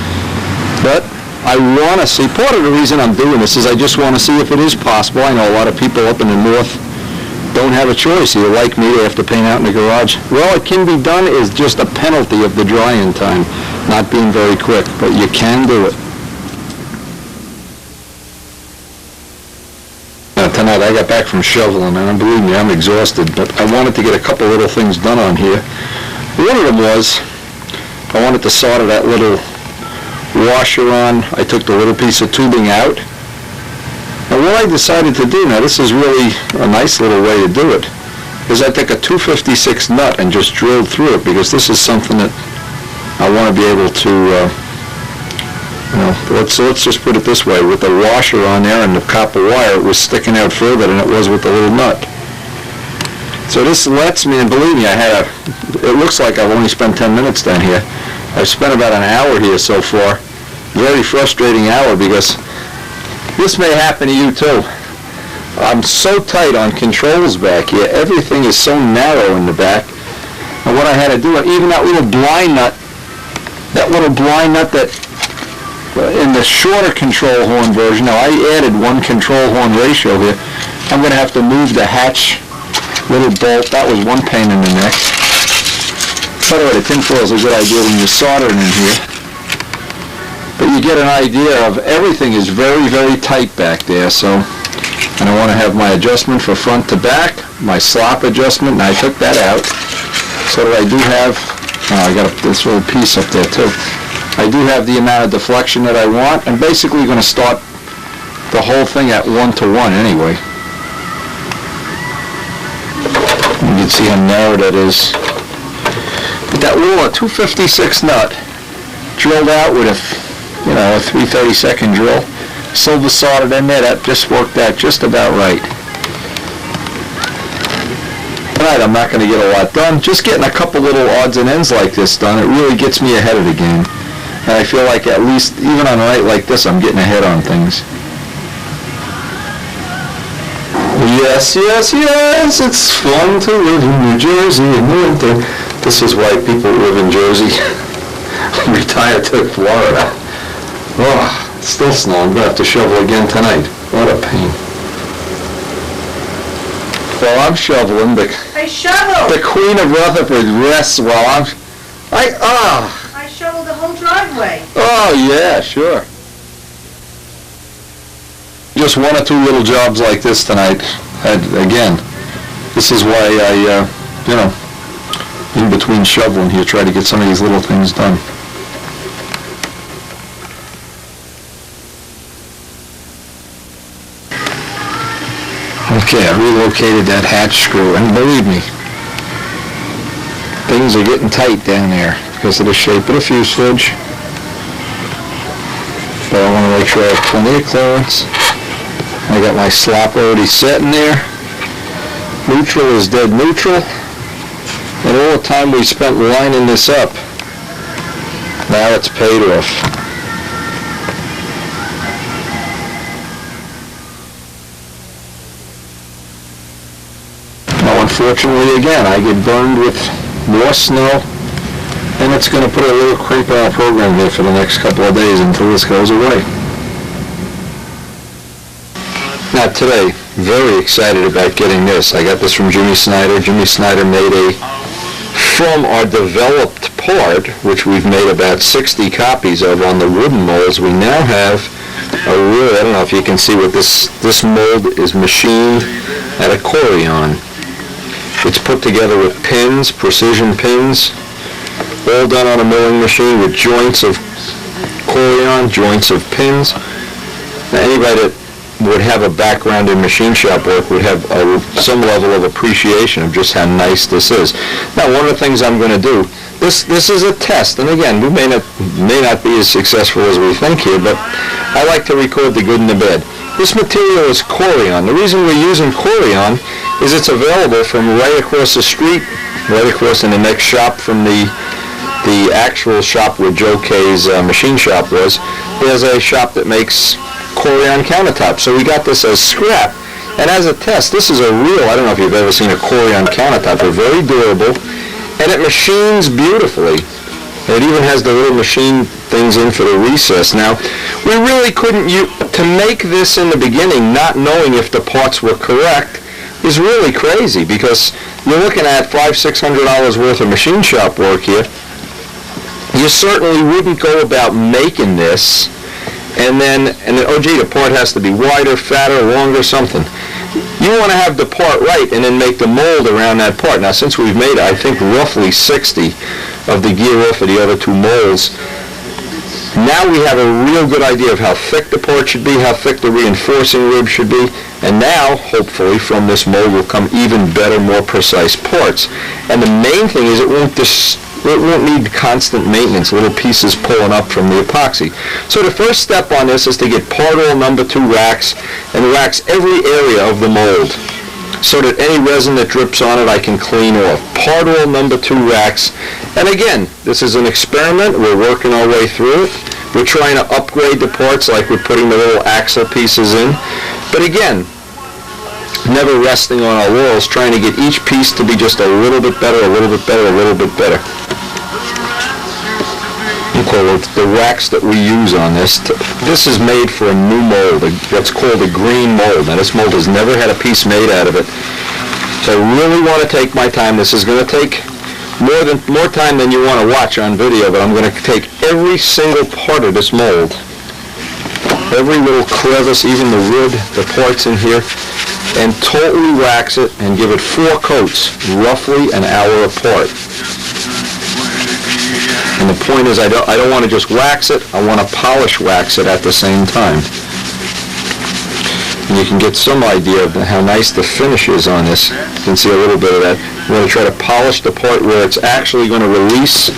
But I want to see, part of the reason I'm doing this is I just want to see if it is possible. I know a lot of people up in the north don't have a choice. Either like me, they have to paint out in the garage. Well, it can be done. Is just a penalty of the drying time, not being very quick, but you can do it. Tonight I got back from shoveling, and believe me, I'm exhausted, but I wanted to get a couple little things done on here. One of them was, I wanted to solder that little washer on. I took the little piece of tubing out. And what I decided to do, now this is really a nice little way to do it, is I took a 256 nut and just drilled through it, because this is something that I want to be able to let's just put it this way, with the washer on there and the copper wire, it was sticking out further than it was with the little nut. So this lets me, and believe me, it looks like I've only spent 10 minutes down here. I've spent about an hour here so far. Very frustrating hour, because this may happen to you too. I'm so tight on controls back here. Everything is so narrow in the back. And what I had to do, even that little blind nut that in the shorter control horn version, now I added one control horn ratio here. I'm going to have to move the hatch little bolt. That was one pain in the neck. By the way, the tinfoil is a good idea when you're soldering in here. But you get an idea of everything is very, very tight back there. So, and I want to have my adjustment for front to back, my slop adjustment, and I took that out. So that I do have, I got this little piece up there too. I do have the amount of deflection that I want, and basically going to start the whole thing at 1-to-1 anyway. You can see how narrow that is. But that little 256 nut drilled out with a 3/32 drill, silver soldered in there, that just worked out just about right. Tonight I'm not going to get a lot done. Just getting a couple little odds and ends like this done, it really gets me ahead of the game. And I feel like at least, even on a night like this, I'm getting ahead on things. Yes, yes, yes, it's fun to live in New Jersey in the winter. This is why people live in Jersey. Retire to Florida. Oh, it's still snowing. I'm going to have to shovel again tonight. What a pain. While I'm shoveling, the Queen of Rutherford rests while I shoveled the whole driveway. Oh, yeah, sure. Just one or two little jobs like this tonight. And again, this is why I, in between shoveling here, try to get some of these little things done. Okay, I relocated that hatch screw, and believe me, things are getting tight down there because of the shape of the fuselage. But I want to make sure I have plenty of clearance. I got my slop already set in there. Neutral is dead neutral. And all the time we spent lining this up, now it's paid off. Now unfortunately again, I get burned with more snow, and it's going to put a little crimp on our program here for the next couple of days until this goes away. Now today, very excited about getting this. I got this from Jimmy Snyder. Jimmy Snyder made from our developed part, which we've made about 60 copies of on the wooden molds, we now have a real, I don't know if you can see what this mold is machined at a Corian. It's put together with pins, precision pins, all done on a milling machine with joints of Corian, joints of pins. Now anybody that would have a background in machine shop work would have some level of appreciation of just how nice this is. Now one of the things I'm going to do, this is a test, and again, we may not be as successful as we think here, but I like to record the good and the bad. This material is Corian. The reason we're using Corian is it's available from right across the street, right across in the next shop from the actual shop where Joe K's machine shop was. There's a shop that makes Corian countertops. So we got this as scrap. And as a test, this is a real, I don't know if you've ever seen a Corian countertop. They're very durable, and it machines beautifully. It even has the little machine things in for the recess. Now, we really couldn't to make this in the beginning, not knowing if the parts were correct, is really crazy, because you're looking at $500-600 worth of machine shop work here. You certainly wouldn't go about making this and then, oh gee, the part has to be wider, fatter, longer, something. You want to have the part right and then make the mold around that part. Now, since we've made, I think, roughly 60 of the gear off of the other two molds, now we have a real good idea of how thick the part should be, how thick the reinforcing rib should be, and now, hopefully, from this mold will come even better, more precise parts. And the main thing is it won't need constant maintenance, little pieces pulling up from the epoxy. So the first step on this is to get part all number 2 racks and wax every area of the mold so that any resin that drips on it I can clean off. Part all number 2 racks. And again, this is an experiment. We're working our way through it. We're trying to upgrade the parts like we're putting the little axle pieces in. But again, never resting on our laurels, trying to get each piece to be just a little bit better, a little bit better, a little bit better. Okay, the wax that we use on this, this is made for a new mold, what's called a green mold. Now, this mold has never had a piece made out of it. So I really want to take my time. This is going to take more time than you want to watch on video, but I'm going to take every single part of this mold, every little crevice, even the wood, the parts in here, and totally wax it and give it 4 coats, roughly an hour apart. And the point is, I don't want to just wax it, I want to polish wax it at the same time. And you can get some idea of how nice the finish is on this. You can see a little bit of that. I'm going to try to polish the part where it's actually going to release,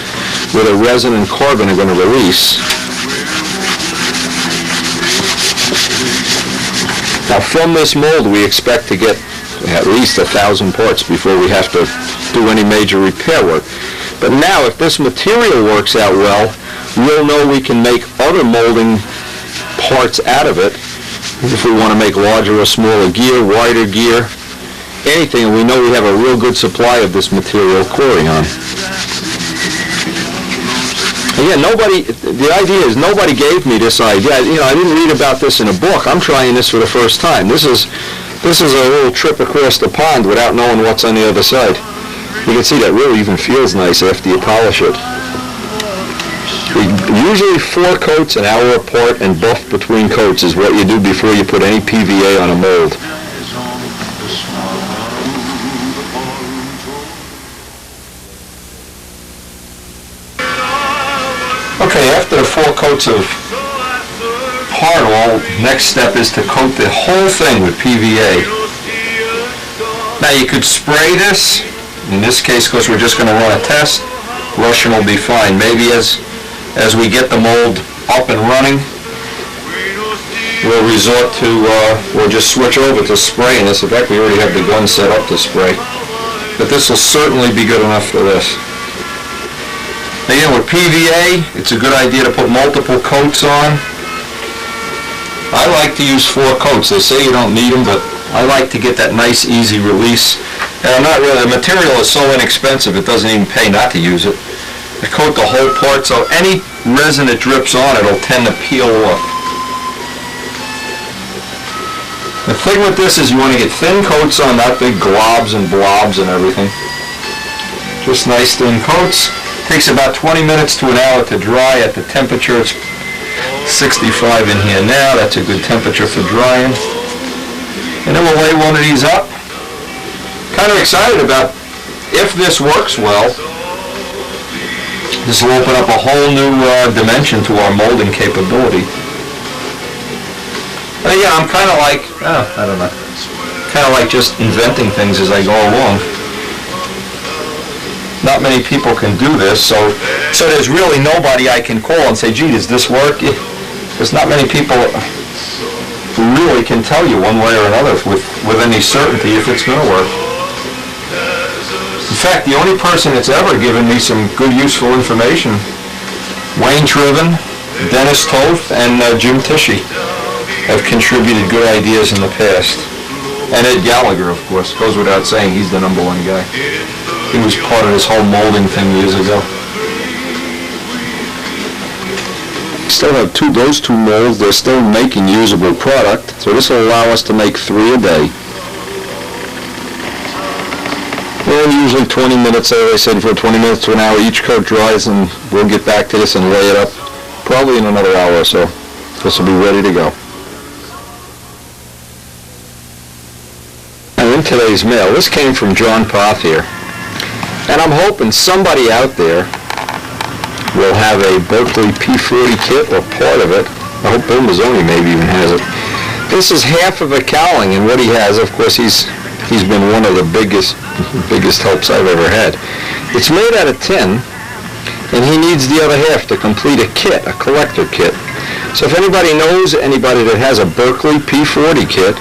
where the resin and carbon are going to release. Now, from this mold, we expect to get at least 1,000 parts before we have to do any major repair work. But now, if this material works out well, we'll know we can make other molding parts out of it. If we want to make larger or smaller gear, wider gear, anything, and we know we have a real good supply of this material, Corian. Again, the idea is nobody gave me this idea. I didn't read about this in a book. I'm trying this for the first time. This is a little trip across the pond without knowing what's on the other side. You can see that really even feels nice after you polish it. Usually 4 coats an hour apart, and buff between coats is what you do before you put any PVA on a mold. Okay, after the 4 coats of hard oil, next step is to coat the whole thing with PVA. Now you could spray this. In this case, because we're just going to run a test, Russian will be fine. Maybe as we get the mold up and running, we'll resort to, we'll just switch over to spraying this. In fact, we already have the gun set up to spray. But this will certainly be good enough for this. Again, with PVA, it's a good idea to put multiple coats on. I like to use 4 coats. They say you don't need them, but I like to get that nice, easy release. And the material is so inexpensive, it doesn't even pay not to use it. I coat the whole part, so any resin that drips on it will tend to peel off. The thing with this is you want to get thin coats on, not big globs and blobs and everything. Just nice thin coats. Takes about 20 minutes to an hour to dry at the temperature. It's 65 in here now. That's a good temperature for drying. And then we'll lay one of these up. Kind of excited about, if this works well, this will open up a whole new dimension to our molding capability. Yeah, I'm kind of like, I don't know, kind of like just inventing things as I go along. Not many people can do this, so there's really nobody I can call and say, gee, does this work? There's not many people really can tell you one way or another with any certainty if it's going to work. In fact, the only person that's ever given me some good, useful information, Wayne Triven, Dennis Toth, and Jim Tishy have contributed good ideas in the past. And Ed Gallagher, of course, goes without saying, he's the #1 guy. He was part of this whole molding thing years ago. Still have those two molds. They're still making usable product, so this will allow us to make 3 a day. And usually 20 minutes, as I said, for 20 minutes to an hour, each coat dries, and we'll get back to this and lay it up probably in another hour or so. This will be ready to go. Now, in today's mail, this came from John Pothier, and I'm hoping somebody out there will have a Berkeley P40 kit or part of it. I hope Bill Mazzoni maybe even has it. This is half of a cowling, and what he has, of course, he's been one of the biggest helps I've ever had. It's made out of tin, and he needs the other half to complete a kit, a collector kit. So if anybody knows anybody that has a Berkeley P40 kit,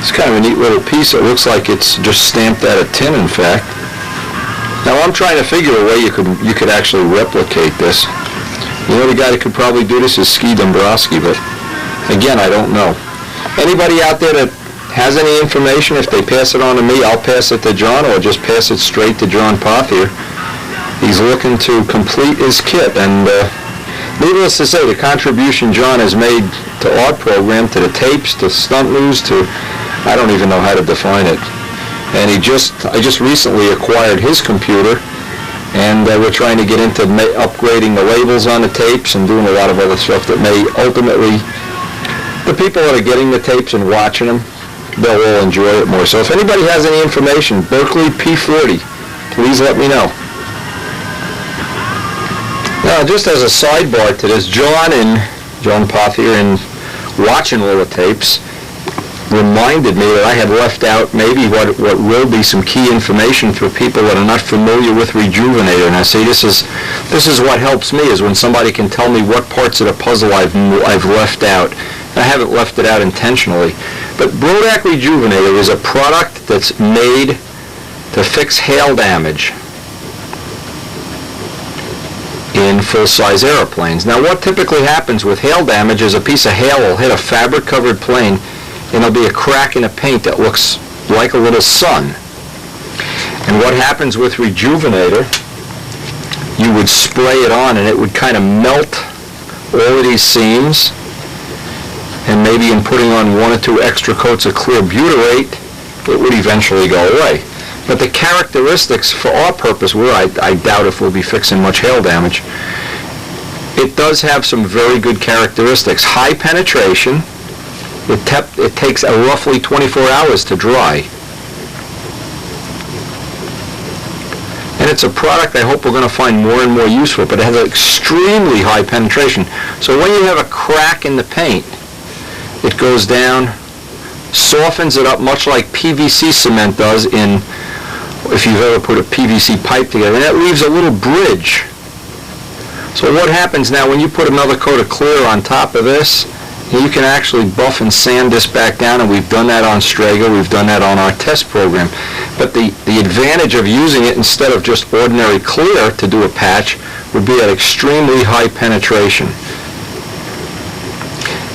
it's kind of a neat little piece. It looks like it's just stamped out of tin, in fact. Now I'm trying to figure a way you could actually replicate this. You know, the guy that could probably do this is Ski Dombrowski, but again, I don't know. Anybody out there that has any information, if they pass it on to me, I'll pass it to John, or just pass it straight to John Pothier. He's looking to complete his kit, and needless to say, the contribution John has made to our program, to the tapes, to stunt news, to, I don't even know how to define it. And I just recently acquired his computer, and we're trying to get into upgrading the labels on the tapes and doing a lot of other stuff that may ultimately, the people that are getting the tapes and watching them, they'll all enjoy it more. So if anybody has any information, Berkeley P40, please let me know. Now, just as a sidebar to this, John Pothier, in watching all the tapes, reminded me that I had left out maybe what will be some key information for people that are not familiar with Rejuvenator. And I say this is what helps me, is when somebody can tell me what parts of the puzzle I've left out. I haven't left it out intentionally. But Brodak Rejuvenator is a product that's made to fix hail damage in full-size airplanes. Now, what typically happens with hail damage is a piece of hail will hit a fabric-covered plane, and there'll be a crack in the paint that looks like a little sun. And what happens with Rejuvenator, you would spray it on and it would kind of melt all of these seams, and maybe in putting on 1 or 2 extra coats of clear butyrate, it would eventually go away. But the characteristics for our purpose, where I doubt if we'll be fixing much hail damage, it does have some very good characteristics. High penetration. It takes roughly 24 hours to dry. And it's a product I hope we're going to find more and more useful, but it has an extremely high penetration. So when you have a crack in the paint, it goes down, softens it up much like PVC cement does if you've ever put a PVC pipe together, and that leaves a little bridge. So what happens now when you put another coat of clear on top of this, you can actually buff and sand this back down, and we've done that on Strager, we've done that on our test program. But the advantage of using it instead of just ordinary clear to do a patch would be at extremely high penetration.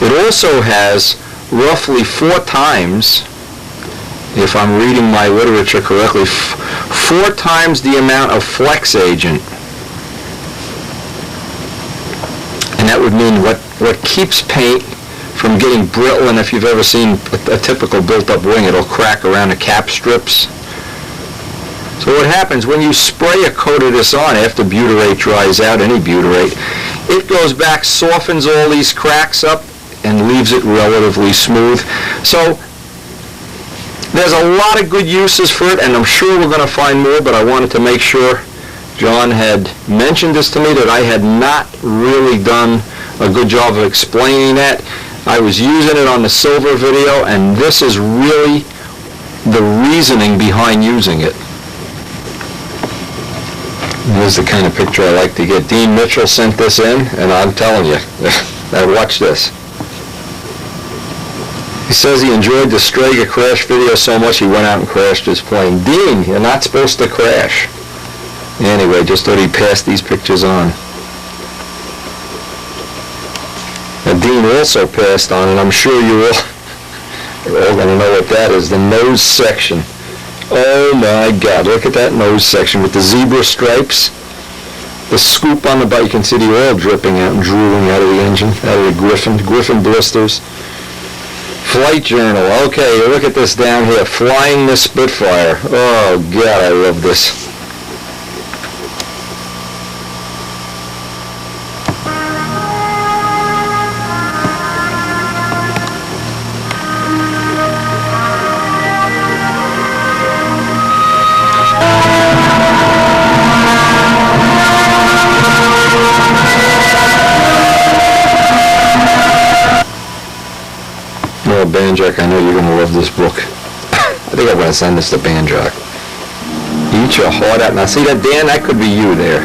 It also has roughly 4 times, if I'm reading my literature correctly, 4 times the amount of flex agent. And that would mean what keeps paint from getting brittle, and if you've ever seen a typical built-up wing, it'll crack around the cap strips. So what happens when you spray a coat of this on after butyrate dries out, any butyrate, it goes back, softens all these cracks up, and leaves it relatively smooth. So there's a lot of good uses for it, and I'm sure we're going to find more, but I wanted to make sure John had mentioned this to me, that I had not really done a good job of explaining that. I was using it on the silver video, and this is really the reasoning behind using it. Here's the kind of picture I like to get. Dean Mitchell sent this in, and I'm telling you, now watch this. He says he enjoyed the Strega crash video so much he went out and crashed his plane. Dean, you're not supposed to crash. Anyway, just thought he'd pass these pictures on. And Dean also passed on, and I'm sure you're all going to know what that is, the nose section. Oh my God, look at that nose section with the zebra stripes. The scoop on the bike, you can see the oil dripping out and drooling out of the engine, out of the Griffin blisters. Flight journal. Okay, look at this down here. Flying the Spitfire. Oh, God, I love this. Banjack, I know you're going to love this book. I think I'm going to send this to Banjack. Eat your heart out. Now see that, Dan? That could be you there.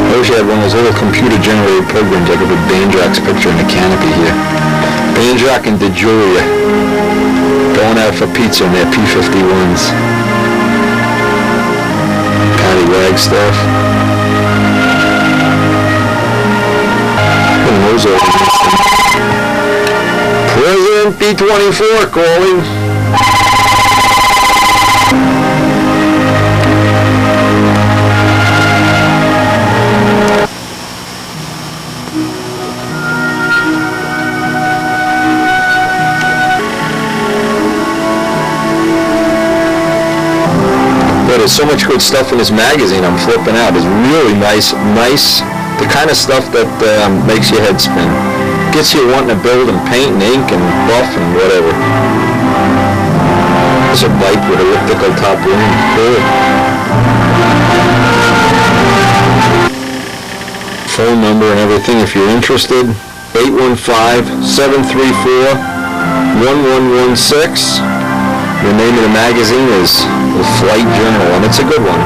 I wish I had one of those little computer-generated programs I could put Banjack's picture in the canopy here. Banjack and DeJulia going out for pizza in their P-51s. Patty Wagstaff. President B-24 calling. But there's so much good stuff in this magazine I'm flipping out. It's really nice, the kind of stuff that makes your head spin. Gets you wanting to build and paint and ink and buff and whatever. There's a bike with elliptical top wing. Cool. Phone number and everything if you're interested. 815-734-1116. The name of the magazine is The Flight Journal, and it's a good one.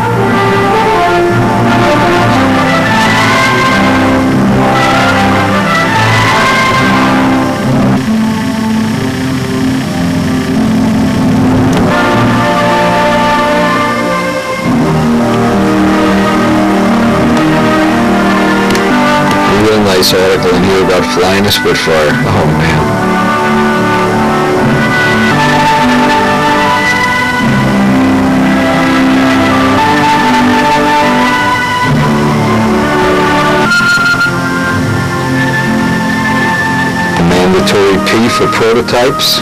Nice article in here about flying a Spitfire. Oh man. The mandatory P for prototypes.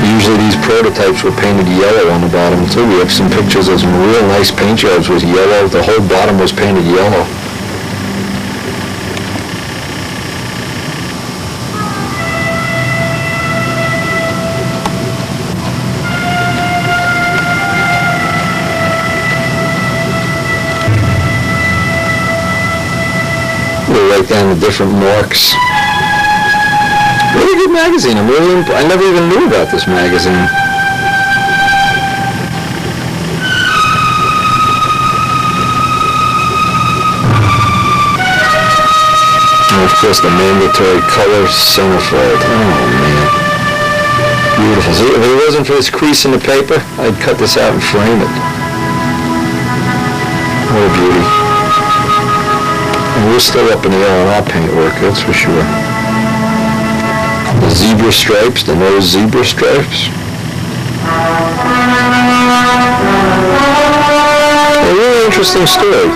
Usually these prototypes were painted yellow on the bottom too. We have some pictures of some real nice paint jobs with yellow. The whole bottom was painted yellow. We'll write down the different marks. Really good magazine. I never even knew about this magazine. And of course the mandatory color centerfold. Oh man. Beautiful. See, if it wasn't for this crease in the paper, I'd cut this out and frame it. What a beauty. And we're still up in the air on our paintwork, that's for sure. The zebra stripes, the nose zebra stripes. A really interesting story.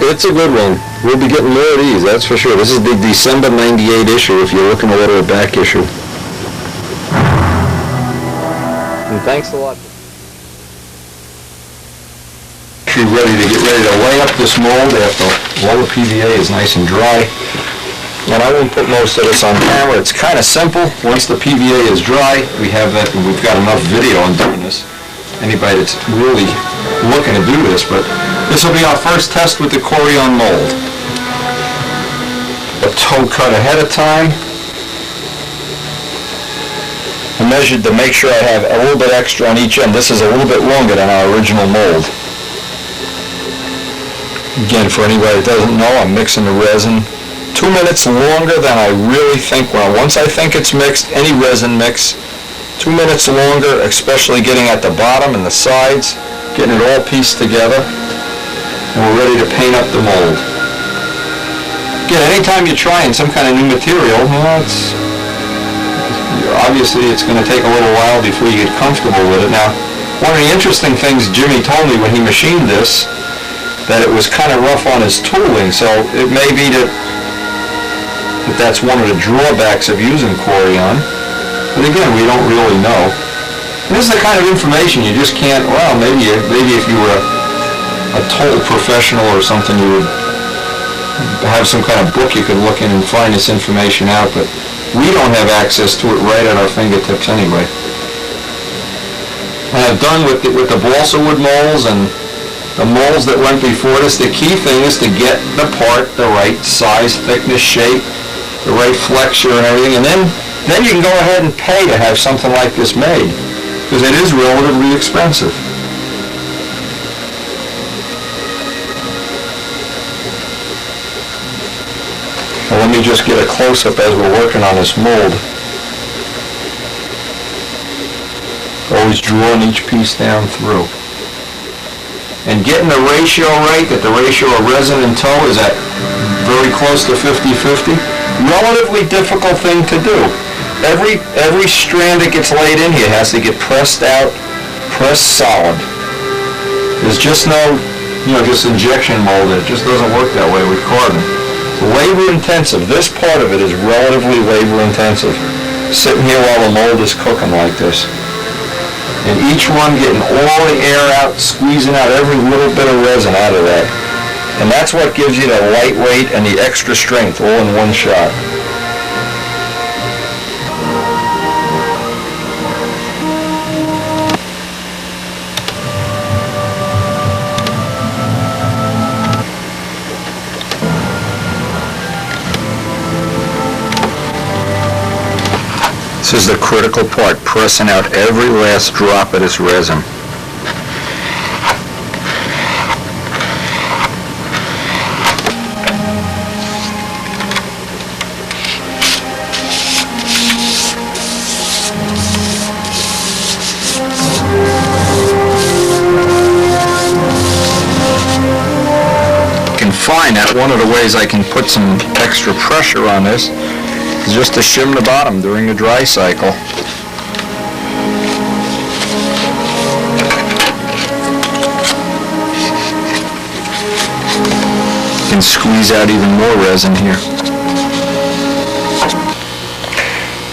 It's a good one. We'll be getting more of these, that's for sure. This is the December '98 issue if you're looking to order a back issue. And thanks a lot. Actually ready to lay up this mold after all the PVA is nice and dry. And I won't put most of this on camera. It's kind of simple. Once the PVA is dry, we've got enough video on doing this. Anybody that's really looking to do this, but this will be our first test with the Corian mold. A toe cut ahead of time. I measured to make sure I have a little bit extra on each end. This is a little bit longer than our original mold. Again, for anybody that doesn't know, I'm mixing the resin 2 minutes longer than I really think. Well, once I think it's mixed, any resin mix, 2 minutes longer, especially getting at the bottom and the sides, getting it all pieced together, and we're ready to paint up the mold. Again, anytime you're trying some kind of new material, obviously it's going to take a little while before you get comfortable with it. Now, one of the interesting things Jimmy told me when he machined this, that it was kind of rough on his tooling, so it may be that that's one of the drawbacks of using Corian. But again, we don't really know. And this is the kind of information you just can't, well, maybe if you were a total professional or something, you would have some kind of book you could look in and find this information out, but we don't have access to it right at our fingertips anyway. And I've done with the balsa wood molds and the molds that went before this. The key thing is to get the part the right size, thickness, shape, the right flexure and everything, and then you can go ahead and pay to have something like this made, because it is relatively expensive. Well, let me just get a close-up as we're working on this mold. Always drawing each piece down through. And getting the ratio right, that the ratio of resin and toe is at very close to 50-50. Relatively difficult thing to do. Every strand that gets laid in here has to get pressed out, pressed solid. There's just no, just injection molded. It just doesn't work that way with carbon. It's labor intensive. This part of it is relatively labor intensive. Sitting here while the mold is cooking like this. And each one getting all the air out, squeezing out every little bit of resin out of that. And that's what gives you the lightweight and the extra strength all in one shot. This is the critical part, pressing out every last drop of this resin. You can find that one of the ways I can put some extra pressure on this is just to shim the bottom during the dry cycle. You can squeeze out even more resin here.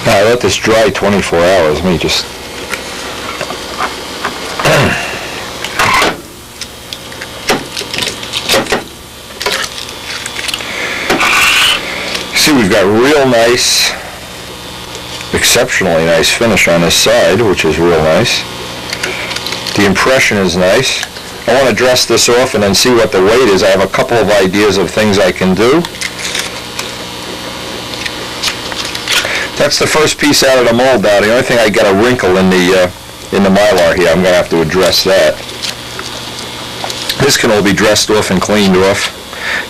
Now I let this dry 24 hours. Let me just... See, we've got real nice, exceptionally nice finish on this side, which is real nice. The impression is nice. I want to dress this off and then see what the weight is. I have a couple of ideas of things I can do. That's the first piece out of the mold now. The only thing, I got a wrinkle in the mylar here. I'm going to have to address that. This can all be dressed off and cleaned off.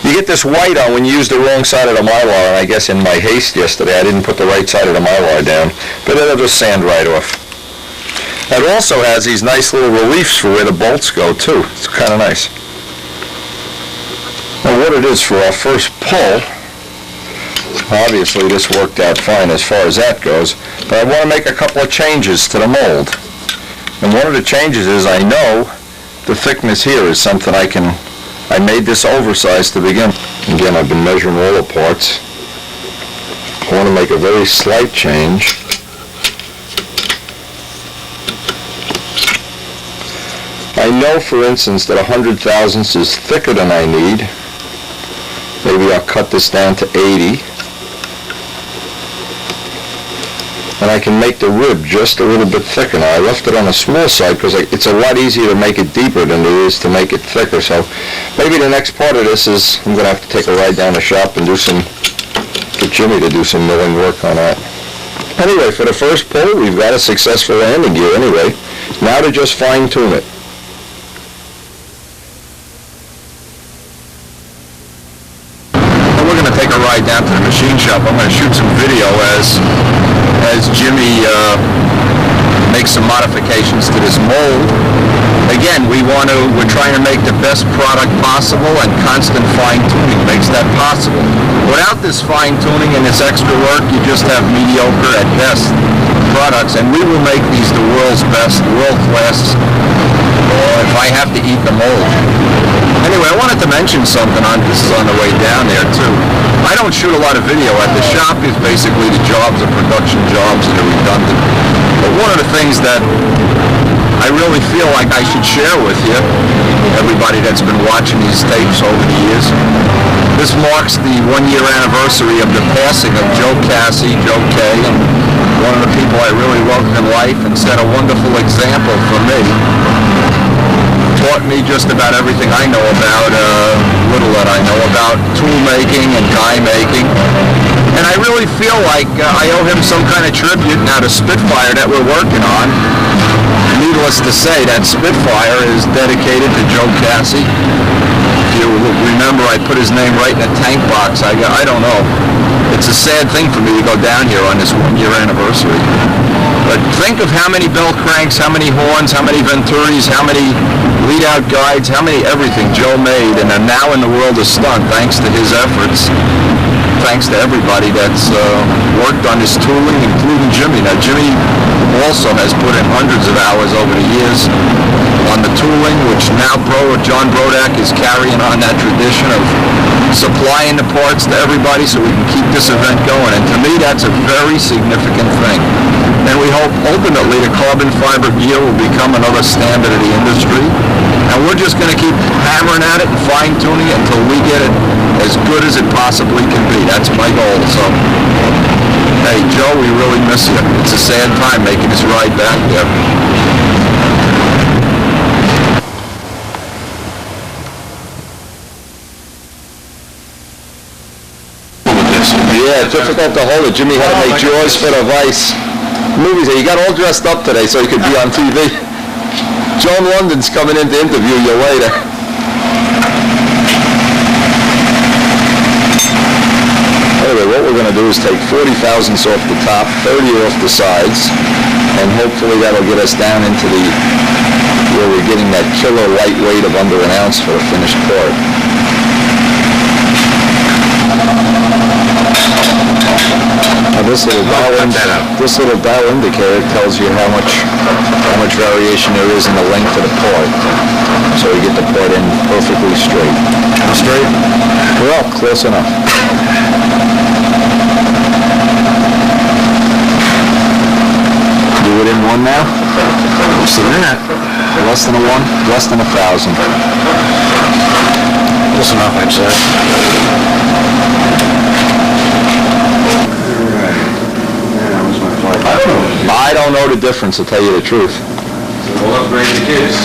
You get this white on when you use the wrong side of the mylar, and I guess in my haste yesterday I didn't put the right side of the mylar down, but it'll just sand right off. It also has these nice little reliefs for where the bolts go too. It's kind of nice. Now what it is for our first pull, obviously this worked out fine as far as that goes, but I want to make a couple of changes to the mold. And one of the changes is I know the thickness here is something I made this oversized to begin. Again, I've been measuring all the parts. I want to make a very slight change. I know, for instance, that 100 thousandths is thicker than I need. Maybe I'll cut this down to 80. And I can make the rib just a little bit thicker. Now, I left it on the small side because it's a lot easier to make it deeper than it is to make it thicker. So maybe the next part of this is I'm going to have to take a ride down the shop and get Jimmy to do some milling work on that. Anyway, for the first pull, we've got a successful landing gear anyway. Now to just fine-tune it. We're going to take a ride down to the machine shop. I'm going to shoot some video as Jimmy makes some modifications to this mold. Again, we're trying to make the best product possible, and constant fine-tuning makes that possible. Without this fine-tuning and this extra work, you just have mediocre at best products, and we will make these the world's best, world-class, if I have to eat the mold. Anyway, I wanted to mention something this is on the way down there too. I don't shoot a lot of video at the shop. It's basically the jobs are production jobs and they're redundant. But one of the things that I really feel like I should share with you, everybody that's been watching these tapes over the years, this marks the 1-year anniversary of the passing of Joe Cassie, Joe K, and one of the people I really loved in life and set a wonderful example for me. Taught me just about everything I know about, little that I know about tool making and die making. And I really feel like I owe him some kind of tribute now to Spitfire that we're working on. Needless to say, that Spitfire is dedicated to Joe Cassie. If you remember, I put his name right in a tank box. I don't know. It's a sad thing for me to go down here on this 1-year anniversary. But think of how many bell cranks, how many horns, how many Venturis, how many lead-out guides, how many everything Joe made, and are now in the world of stunt thanks to his efforts. Thanks to everybody that's worked on this tooling, including Jimmy. Now, Jimmy also has put in hundreds of hours over the years on the tooling, which now John Brodak is carrying on that tradition of supplying the parts to everybody so we can keep this event going. And to me, that's a very significant thing. And we hope ultimately the carbon fiber gear will become another standard of the industry. And we're just going to keep hammering at it and fine-tuning it until we get it as good as it possibly can be. That's my goal. So, hey, Joe, we really miss you. It's a sad time making this ride back there. Yeah, difficult to hold it. Jimmy had to make jaws for the vice. Movies, he got all dressed up today so he could be on TV. Joan London's coming in to interview you later. Anyway, what we're going to do is take 40 thousandths off the top, 30 off the sides, and hopefully that'll get us down into where we're getting that killer lightweight of under an ounce for the finished part. And this little dial indicator tells you how much variation there is in the length of the part. So you get the part in perfectly straight. Straight? Well, close enough. Do it in one now? Less than that. Less than a one? Less than 1,000. Close enough, I'd say. I don't know the difference, to tell you the truth. We'll upgrade the kids.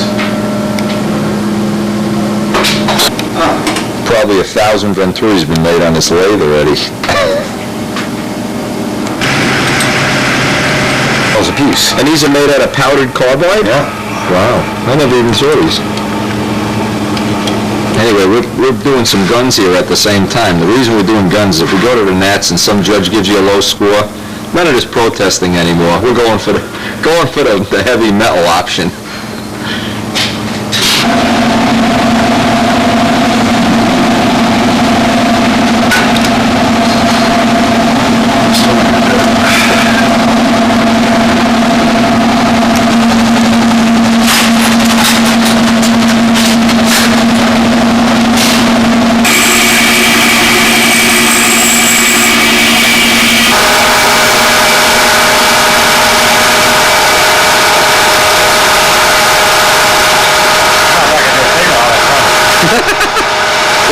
Probably 1,000 Venturis been made on this lathe already. $1 a piece. And these are made out of powdered carbide? Yeah. Wow. I never even saw these. Anyway, we're doing some guns here at the same time. The reason we're doing guns is if we go to the Nats and some judge gives you a low score, none of this protesting anymore. We're going for the heavy metal option.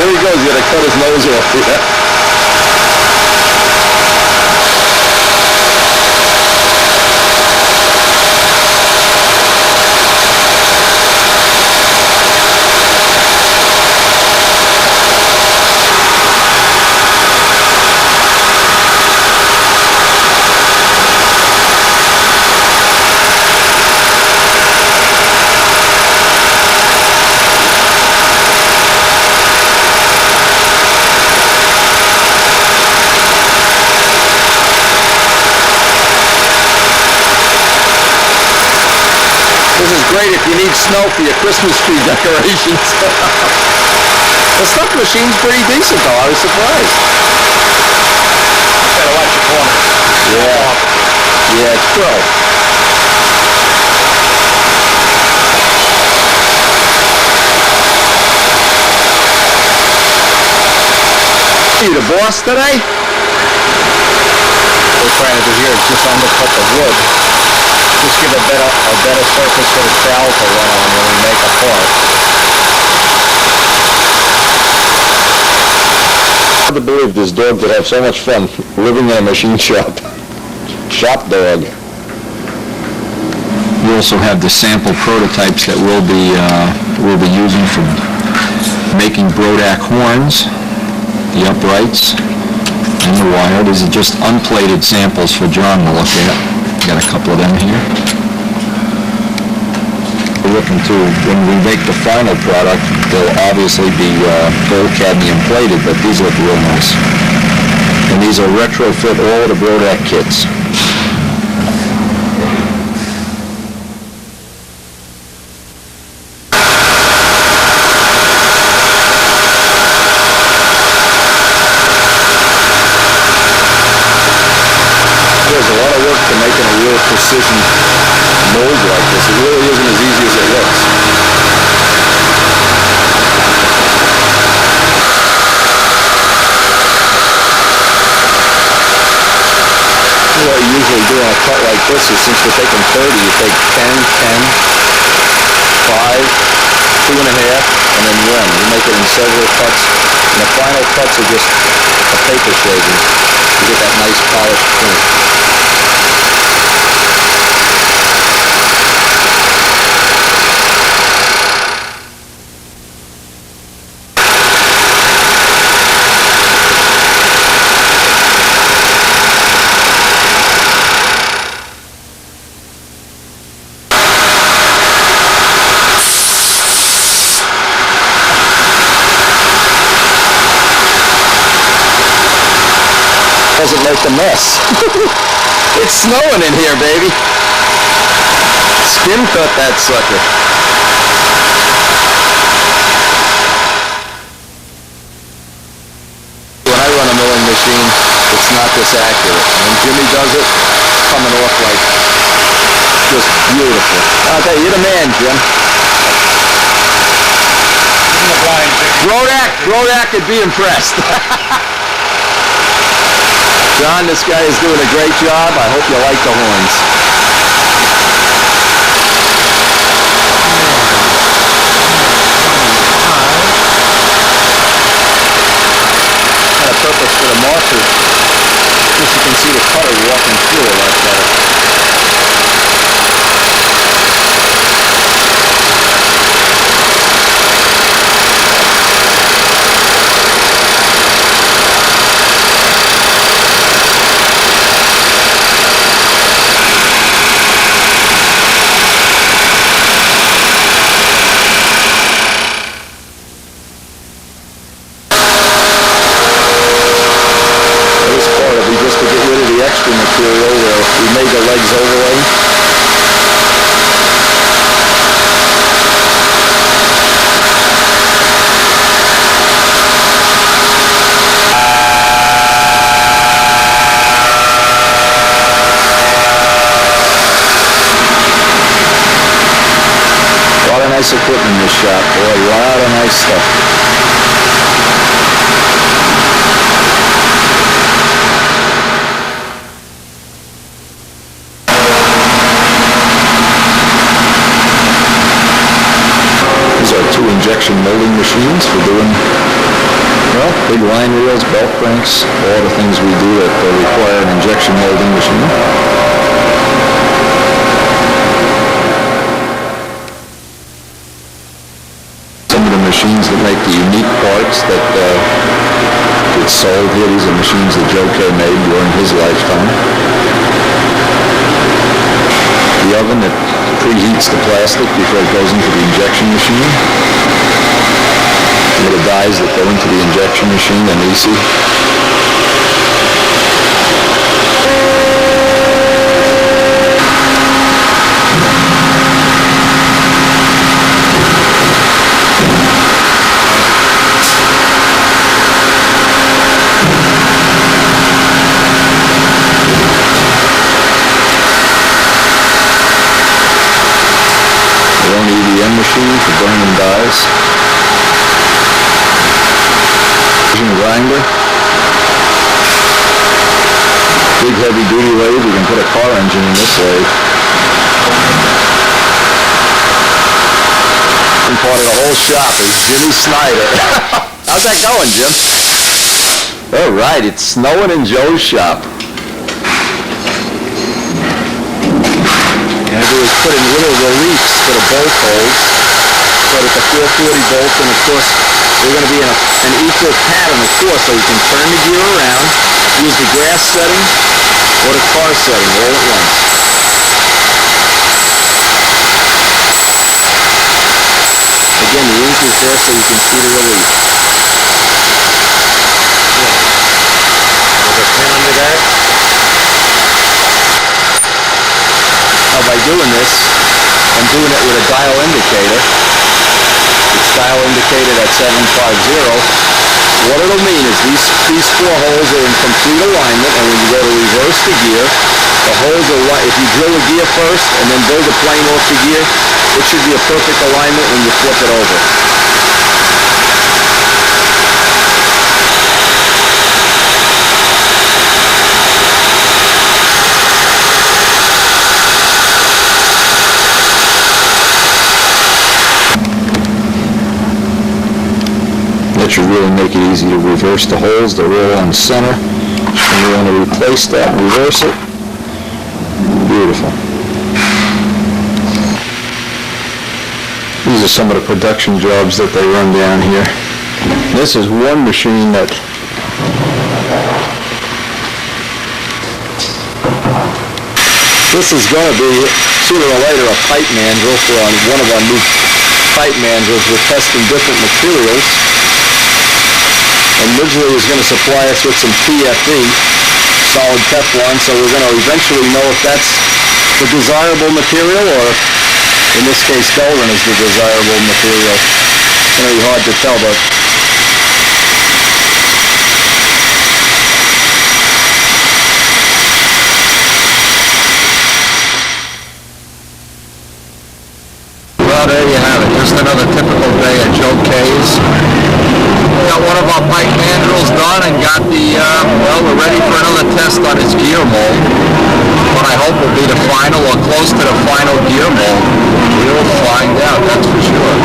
There he goes, he's gonna cut his nose off. Yeah. This is great if you need snow for your Christmas tree decorations. The stuff machine's pretty decent though, I was surprised. Better watch your corners. Yeah. Yeah, it's pro. You the boss today? We're trying to do here is just undercut the wood. Just give a better surface for the cowl to run on when we make a part. Hard to believe this dog could have so much fun living in a machine shop. Shop dog. We also have the sample prototypes that we'll be using for making Brodak horns, the uprights, and the wire. These are just unplated samples for John to look at. Got a couple of them here. We're looking to, when we make the final product, they'll obviously be full cadmium plated, but these look real nice. And these are retrofit all the Brodak kits. Precision mold like this. It really isn't as easy as it looks. What you usually do on a cut like this is, since we're taking 30, you take 10, 10, 5, 2.5, and then 1. You make it in several cuts, and the final cuts are just a paper shaving. You get that nice polished print. Doesn't make a mess. It's snowing in here, baby. Skin cut that sucker. When I run a milling machine, it's not this accurate. When Jimmy does it, it's coming off like just beautiful. Okay, you're the man, Jim. Brodak could be impressed. John, this guy is doing a great job. I hope you like the horns. Kind of purpose for the marker, just you can see the cutter walking through it like that. Material where we made the legs overlay. A lot of nice equipment in this shop, boy. A lot of nice stuff. Injection molding machines for doing Well, big line reels, belt cranks, all the things we do that require an injection molding machine. Some of the machines that make the unique parts that get sold here, these are machines that Joe K made during his lifetime. The oven that preheats the plastic before it goes into the injection machine. Some of the dyes that go into the injection machine, and easy. EDM machine for burning dyes. Grinder. Big heavy duty lathe. You can put a car engine in this lathe. And part of the whole shop is Jimmy Snyder. How's that going, Jim? All right, it's snowing in Joe's shop. And I do is put in little reliefs for the bolt holes so that the 440 bolts, and of course they're going to be in an equal pattern, of course, so you can turn the gear around, use the grass setting or the car setting all at once. Again, the ink is there so you can see the relief. There's a pin under that. Now by doing this, I'm doing it with a dial indicator. It's dial indicated at 750. What it'll mean is these four holes are in complete alignment, and when you go to reverse the gear, the holes are right. If you drill the gear first and then build a plane off the gear, it should be a perfect alignment when you flip it over. That should really make it easy to reverse the holes. They're all on center. And you want to replace that, reverse it. Beautiful. These are some of the production jobs that they run down here. This is one machine that this is going to be sooner or later a pipe mandrel for one of our new pipe mandrels. We're testing different materials. And originally was going to supply us with some PFE, solid Teflon, so we're going to eventually know if that's the desirable material, or in this case Delrin is the desirable material. It's going to be hard to tell, but well, there you have it. Just another typical day at Joe K's. We got one of our pipe mandrels done and got the, well, we're ready for another test on his gear mold. What I hope will be the final or close to the final gear mold. We'll find out, that's for sure.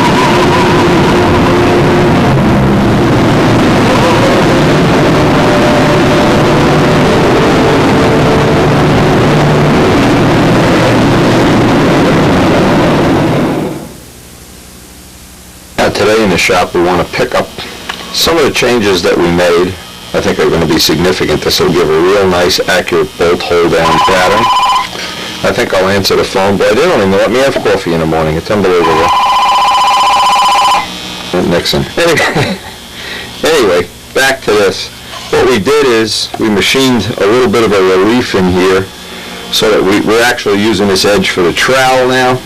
Today in the shop we want to pick up some of the changes that we made. I think are going to be significant. This will give a real nice accurate bolt hold down pattern. I think I'll answer the phone, but they don't even let me have coffee in the morning. It's unbelievable. Nixon. Anyway, back to this. What we did is we machined a little bit of a relief in here so that we're actually using this edge for the trowel now.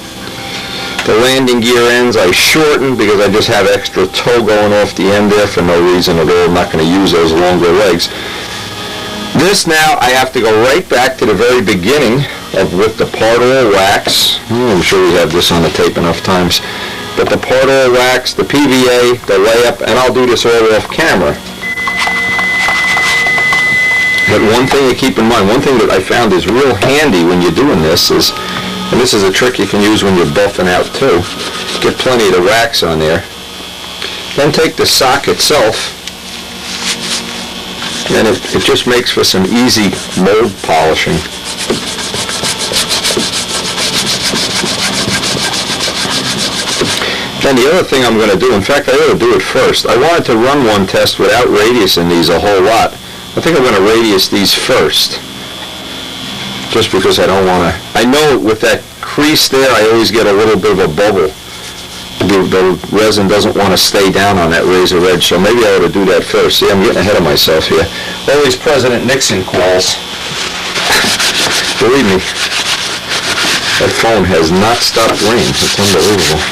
The landing gear ends I shortened because I just have extra toe going off the end there for no reason at all. I'm not going to use those longer legs. This now I have to go right back to the very beginning of with the part oil wax. I'm sure we have this on the tape enough times. But the part oil wax, the PVA, the layup, and I'll do this all off camera. But one thing to keep in mind, one thing that I found is real handy when you're doing this is, and this is a trick you can use when you're buffing out too, get plenty of the wax on there. Then take the sock itself And it just makes for some easy mold polishing. And the other thing I'm going to do, in fact I ought to do it first, I wanted to run one test without radiusing these a whole lot. I think I'm going to radius these first, just because I don't want to. I know with that crease there I always get a little bit of a bubble. The resin doesn't want to stay down on that razor edge, so maybe I ought to do that first. See, I'm getting ahead of myself here. All these President Nixon calls. Believe me, that phone has not stopped ringing. It's unbelievable.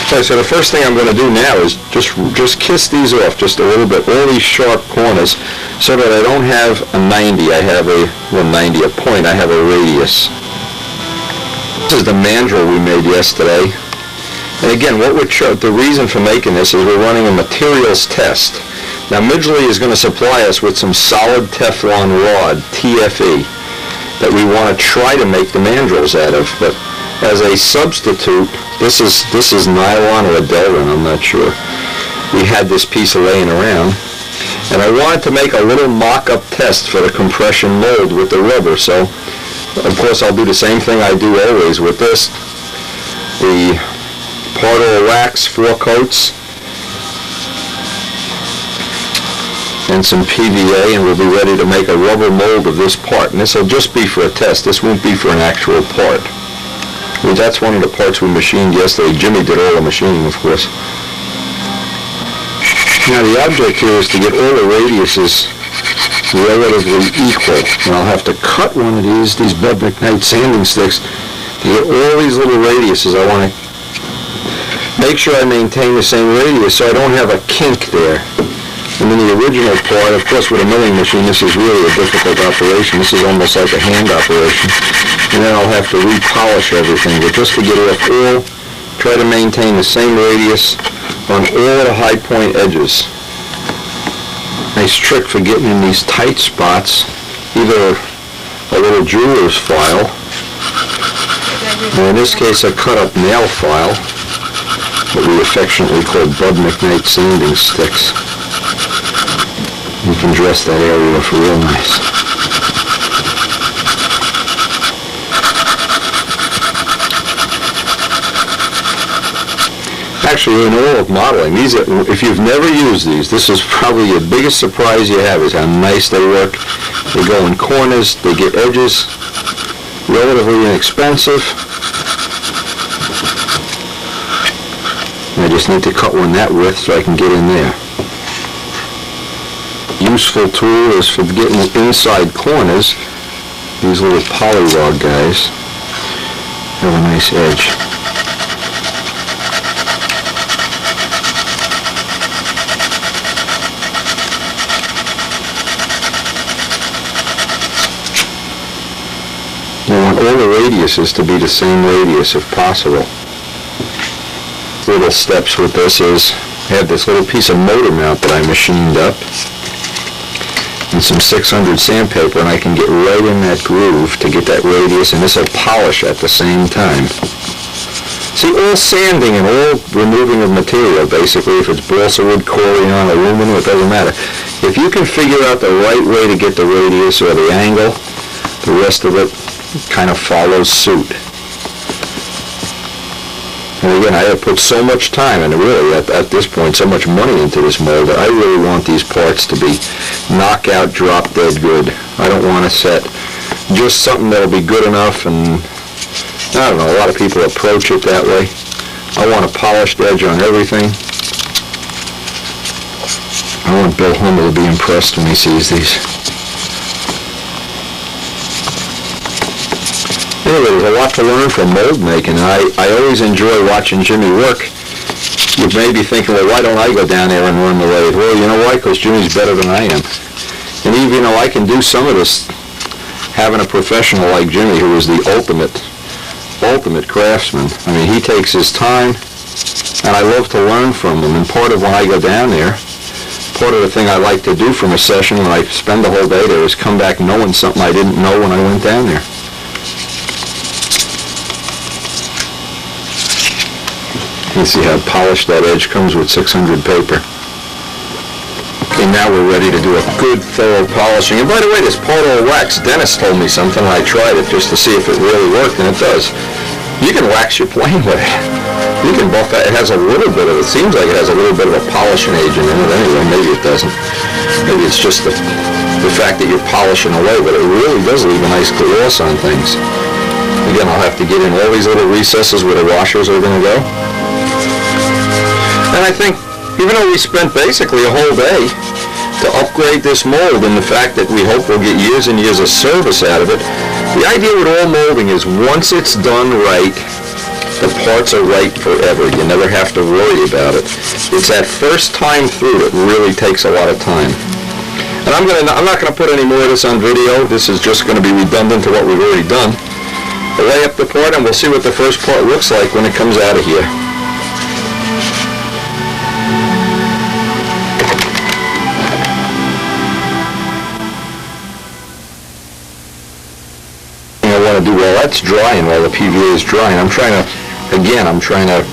Okay, so the first thing I'm going to do now is just kiss these off just a little bit, all these sharp corners, so that I don't have a 90. I have a point. I have a radius. This is the mandrel we made yesterday. And again, the reason for making this is we're running a materials test. Now Midgley is going to supply us with some solid Teflon rod, TFE, that we want to try to make the mandrels out of. But as a substitute, this is nylon or a Delrin, I'm not sure. We had this piece laying around, and I wanted to make a little mock-up test for the compression mold with the rubber. So of course I'll do the same thing I do always with this. The Pardo wax, 4 coats, and some PVA, and we'll be ready to make a rubber mold of this part. And this will just be for a test. This won't be for an actual part. Well, that's one of the parts we machined yesterday. Jimmy did all the machining, of course. Now the object here is to get all the radiuses relatively equal. And I'll have to cut one of these Brodak Primer sanding sticks to get all these little radiuses. I want to make sure I maintain the same radius so I don't have a kink there. And then the original part, of course with a milling machine, this is really a difficult operation. This is almost like a hand operation. And then I'll have to repolish everything. But just to get it all, try to maintain the same radius on all the high point edges. Nice trick for getting in these tight spots, either a little jeweler's file, or in this case a cut-up nail file, what we affectionately call Bud McKnight sanding sticks. You can dress that area off real nice. Actually, in all of modeling, if you've never used these, this is probably the biggest surprise you have, is how nice they work. They go in corners, they get edges, relatively inexpensive. I just need to cut one that width so I can get in there. Useful tool is for getting the inside corners. These little polyrod guys have a nice edge. You want all the radiuses to be the same radius if possible. Little steps with this is, I have this little piece of motor mount that I machined up and some 600 sandpaper, and I can get right in that groove to get that radius, and this will polish at the same time. See, all sanding and all removing of material, basically, if it's balsa wood, corian, aluminum, it doesn't matter. If you can figure out the right way to get the radius or the angle, the rest of it kind of follows suit. And again, I have put so much time, and really at this point so much money into this mold, that I really want these parts to be knockout, drop dead good. I don't want to set just something that'll be good enough, and I don't know, a lot of people approach it that way. I want a polished edge on everything. I want Bill Hummel to be impressed when he sees these. Anyway, there's a lot to learn from mold making, and I always enjoy watching Jimmy work. You may be thinking, well, why don't I go down there and run the lathe? Well, you know why? Because Jimmy's better than I am. And even though I can do some of this, having a professional like Jimmy, who is the ultimate craftsman, I mean, he takes his time, and I love to learn from him. And part of when I go down there, part of the thing I like to do from a session when I spend the whole day there is come back knowing something I didn't know when I went down there. You see how polished that edge comes with 600 paper. Okay, now we're ready to do a good thorough polishing. And by the way, this part all wax, Dennis told me something, and I tried it just to see if it really worked, and it does. You can wax your plane with it. You can buff it. It has a little bit of, it seems like it has a little bit of a polishing agent in it anyway. Maybe it doesn't. Maybe it's just the fact that you're polishing away, but it really does leave a nice gloss on things. Again, I'll have to get in all these little recesses where the washers are going to go. And I think, even though we spent basically a whole day to upgrade this mold, and the fact that we hope we'll get years and years of service out of it, the idea with all molding is once it's done right, the parts are right forever. You never have to worry about it. It's that first time through that really takes a lot of time. And I'm not going to put any more of this on video. This is just going to be redundant to what we've already done. I'll lay up the part and we'll see what the first part looks like when it comes out of here. Do while that's drying, while the PVA is drying. I'm trying to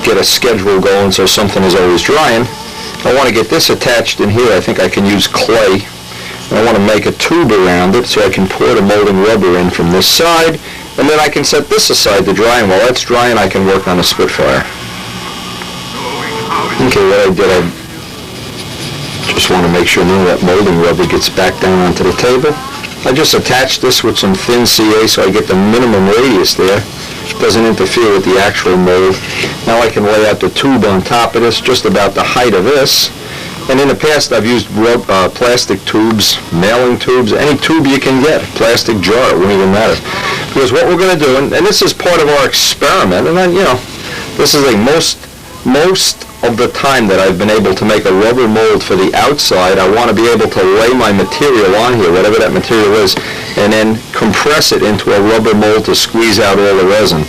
get a schedule going so something is always drying. I want to get this attached in here. I think I can use clay. And I want to make a tube around it so I can pour the molding rubber in from this side, and then I can set this aside to dry, and while that's drying I can work on the Spitfire. Okay, what I did, I just want to make sure none of that molding rubber gets back down onto the table. I just attached this with some thin CA so I get the minimum radius there. It doesn't interfere with the actual mold. Now I can lay out the tube on top of this, just about the height of this. And in the past I've used plastic tubes, mailing tubes, any tube you can get, plastic jar, it wouldn't even matter. Because what we're going to do, and this is part of our experiment, and then, you know, this is like most of the time that I've been able to make a rubber mold for the outside, I want to be able to lay my material on here, whatever that material is, and then compress it into a rubber mold to squeeze out all the resin.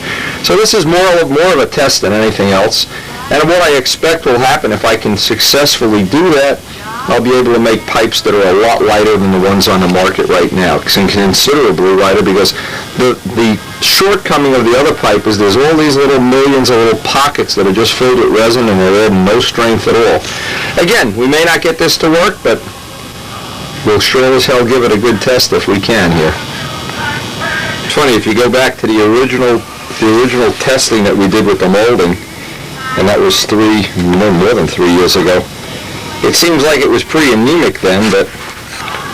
So this is more of a test than anything else. And what I expect will happen if I can successfully do that, I'll be able to make pipes that are a lot lighter than the ones on the market right now, considerably lighter, because the shortcoming of the other pipe is there's all these little millions of little pockets that are just filled with resin and they're no strength at all. Again, we may not get this to work, but we'll sure as hell give it a good test if we can here. It's funny, if you go back to the original testing that we did with the molding, and that was more than 3 years ago, it seems like it was pretty anemic then, but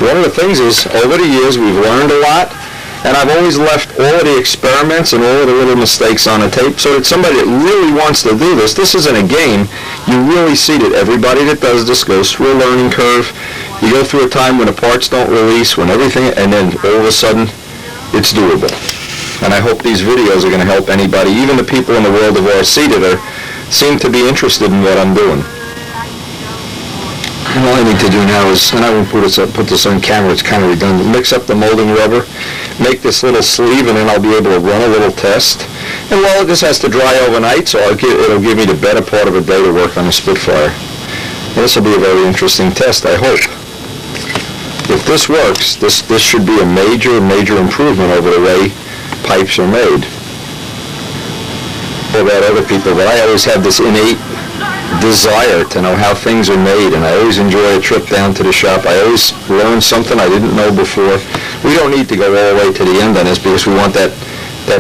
one of the things is, over the years, we've learned a lot, and I've always left all of the experiments and all of the little mistakes on the tape, so that somebody that really wants to do this isn't a game. You really see that everybody that does this goes through a learning curve. You go through a time when the parts don't release, when everything, and then all of a sudden, it's doable. And I hope these videos are going to help anybody, even the people in the world of RC that seem to be interested in what I'm doing. And all I need to do now is, and I won't put this on camera, it's kind of redundant, mix up the molding rubber, make this little sleeve, and then I'll be able to run a little test. And well, this has to dry overnight, so it'll give me the better part of a day to work on the Spitfire. And this will be a very interesting test, I hope. If this works, this should be a major improvement over the way pipes are made. About other people, but I always have this innate desire to know how things are made, and I always enjoy a trip down to the shop. I always learn something I didn't know before. We don't need to go all the way to the end on this because we want that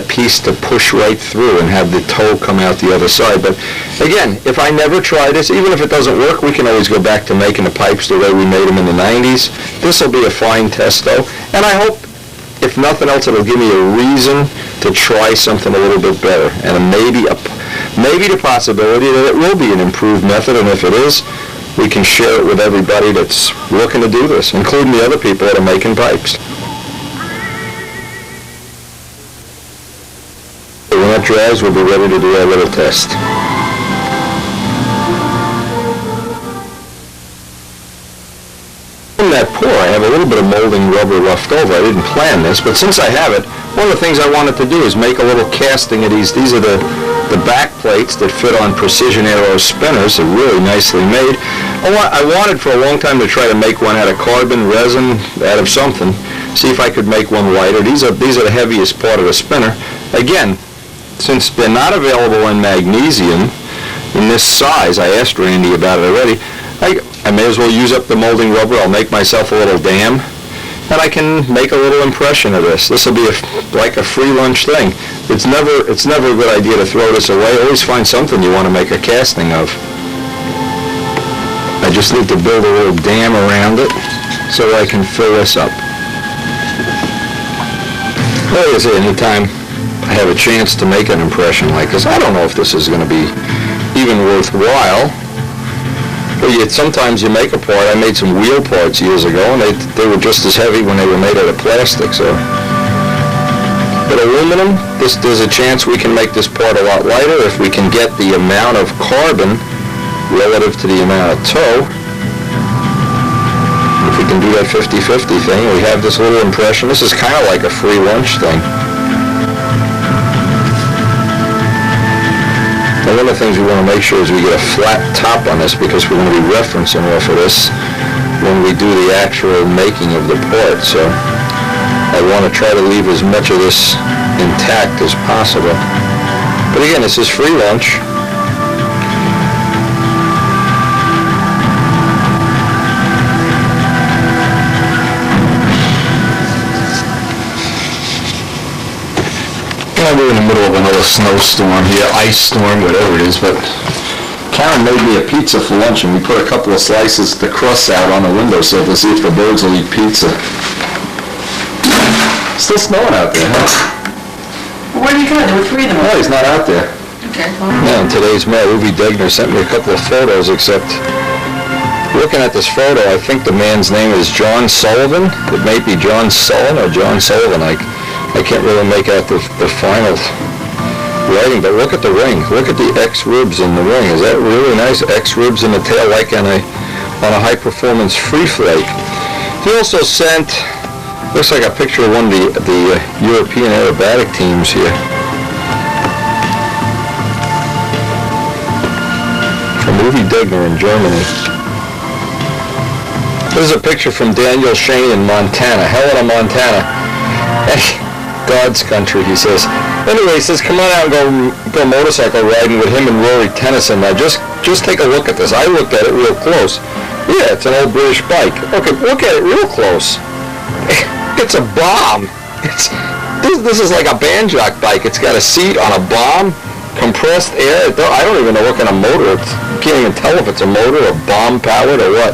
piece to push right through and have the toe come out the other side. But again, if I never try this, even if it doesn't work, we can always go back to making the pipes the way we made them in the 90s. This will be a fine test though, and I hope, if nothing else, it'll give me a reason to try something a little bit better, and maybe the possibility that it will be an improved method, and if it is, we can share it with everybody that's looking to do this, including the other people that are making pipes. When that dries, we'll be ready to do our little test. In that pour, I have a little bit of molding rubber left over. I didn't plan this, but since I have it, one of the things I wanted to do is make a little casting of these. These are the back plates that fit on precision aero spinners. They're really nicely made. I wanted for a long time to try to make one out of carbon, resin, out of something. See if I could make one lighter. These are the heaviest part of the spinner. Again, since they're not available in magnesium in this size, I asked Randy about it already, I I may as well use up the molding rubber. I'll make myself a little dam, and I can make a little impression of this. This will be like a free lunch thing. It's never a good idea to throw this away. Always find something you want to make a casting of. I just need to build a little dam around it so I can fill this up. Like I say, anytime I have a chance to make an impression like this, I don't know if this is going to be even worthwhile. But yet sometimes you make a part. I made some wheel parts years ago, and they were just as heavy when they were made out of plastic. So, but aluminum, there's a chance we can make this part a lot lighter if we can get the amount of carbon relative to the amount of tow. If we can do that 50-50 thing, we have this little impression. This is kind of like a free lunch thing. And one of the things we want to make sure is we get a flat top on this, because we're going to be referencing off of this when we do the actual making of the part. So I want to try to leave as much of this intact as possible. But again, this is free lunch. We're in the middle of another snowstorm here, ice storm, whatever it is, but Karen made me a pizza for lunch, and we put a couple of slices of the crust out on the windowsill to see if the birds will eat pizza. Still snowing out there, huh? Where did you go? There were 3 of them. No, he's not out there. Okay. Yeah, in today's mail, Ruby Degner sent me a couple of photos, except looking at this photo, I think the man's name is John Sullivan. It may be John Sullivan or John Sullivan. I can't really make out the final writing, but look at the ring. Look at the X ribs in the ring. Is that really nice? X ribs in the tail, like on a high-performance free flake. He also sent, looks like a picture of one of the European aerobatic teams here. From Ruby Degner in Germany. This is a picture from Daniel Shane in Montana, Helena, Montana. God's country, he says. Anyway, he says, come on out and go motorcycle riding with him and Rory Tennyson. Now, just take a look at this. I looked at it real close. Yeah, it's an old British bike. Okay, look at it real close. It's a bomb. This is like a Banjock bike. It's got a seat on a bomb, compressed air. I don't even know what kind of motor. You can't even tell if it's a motor or bomb powered or what.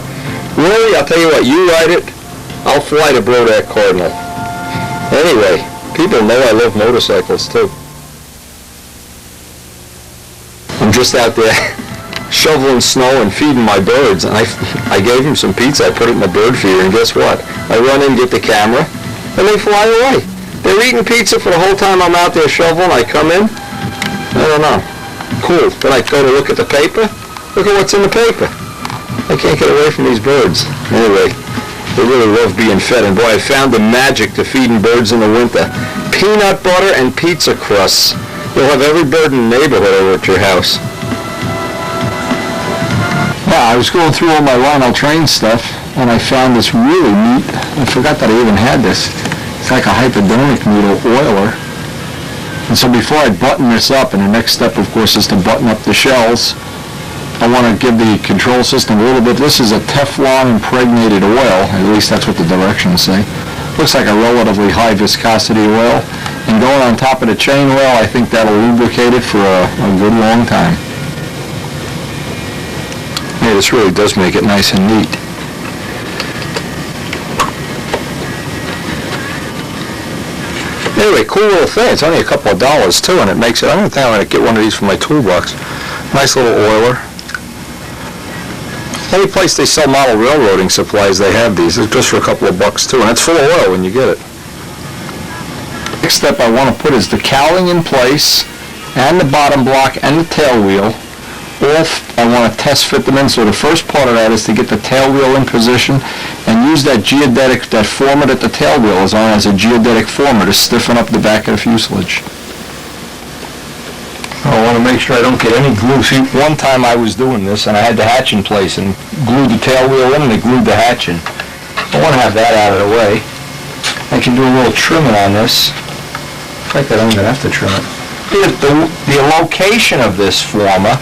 Rory, I'll tell you what, you ride it, I'll fly to Brodak Cardinal. Anyway, people know I love motorcycles too. I'm just out there shoveling snow and feeding my birds, and I gave them some pizza. I put it in the bird feeder, and guess what? I run in, get the camera, and they fly away. They're eating pizza for the whole time I'm out there shoveling. I come in, I don't know. Cool. Then I go to look at the paper. Look at what's in the paper. I can't get away from these birds. Anyway. They really love being fed, and boy, I found the magic to feeding birds in the winter. Peanut butter and pizza crusts. You'll have every bird in the neighborhood over at your house. Yeah, I was going through all my Lionel Train stuff, and I found this really neat. I forgot that I even had this. It's like a hypodermic needle oiler. And so before I button this up, and the next step, of course, is to button up the shells, I want to give the control system a little bit. This is a Teflon impregnated oil, at least that's what the directions say. Looks like a relatively high viscosity oil. And going on top of the chain oil, I think that'll lubricate it for a good long time. Yeah, this really does make it nice and neat. Anyway, cool little thing. It's only a couple of dollars too, and it makes it, I don't think I'm going to get one of these for my toolbox. Nice little oiler. Any place they sell model railroading supplies, they have these. It's just for a couple of bucks too, and it's full of oil when you get it. Next step I want to put is the cowling in place, and the bottom block, and the tail wheel. I want to test fit them in, so the first part of that is to get the tail wheel in position and use that geodetic, that former that the tail wheel is on as a geodetic former to stiffen up the back of the fuselage. I want to make sure I don't get any glue. See, one time I was doing this, and I had the hatch in place and glued the tail wheel in, and they glued the hatch in. I want to have that out of the way. I can do a little trimming on this. In fact, I don't even have to trim it. The location of this former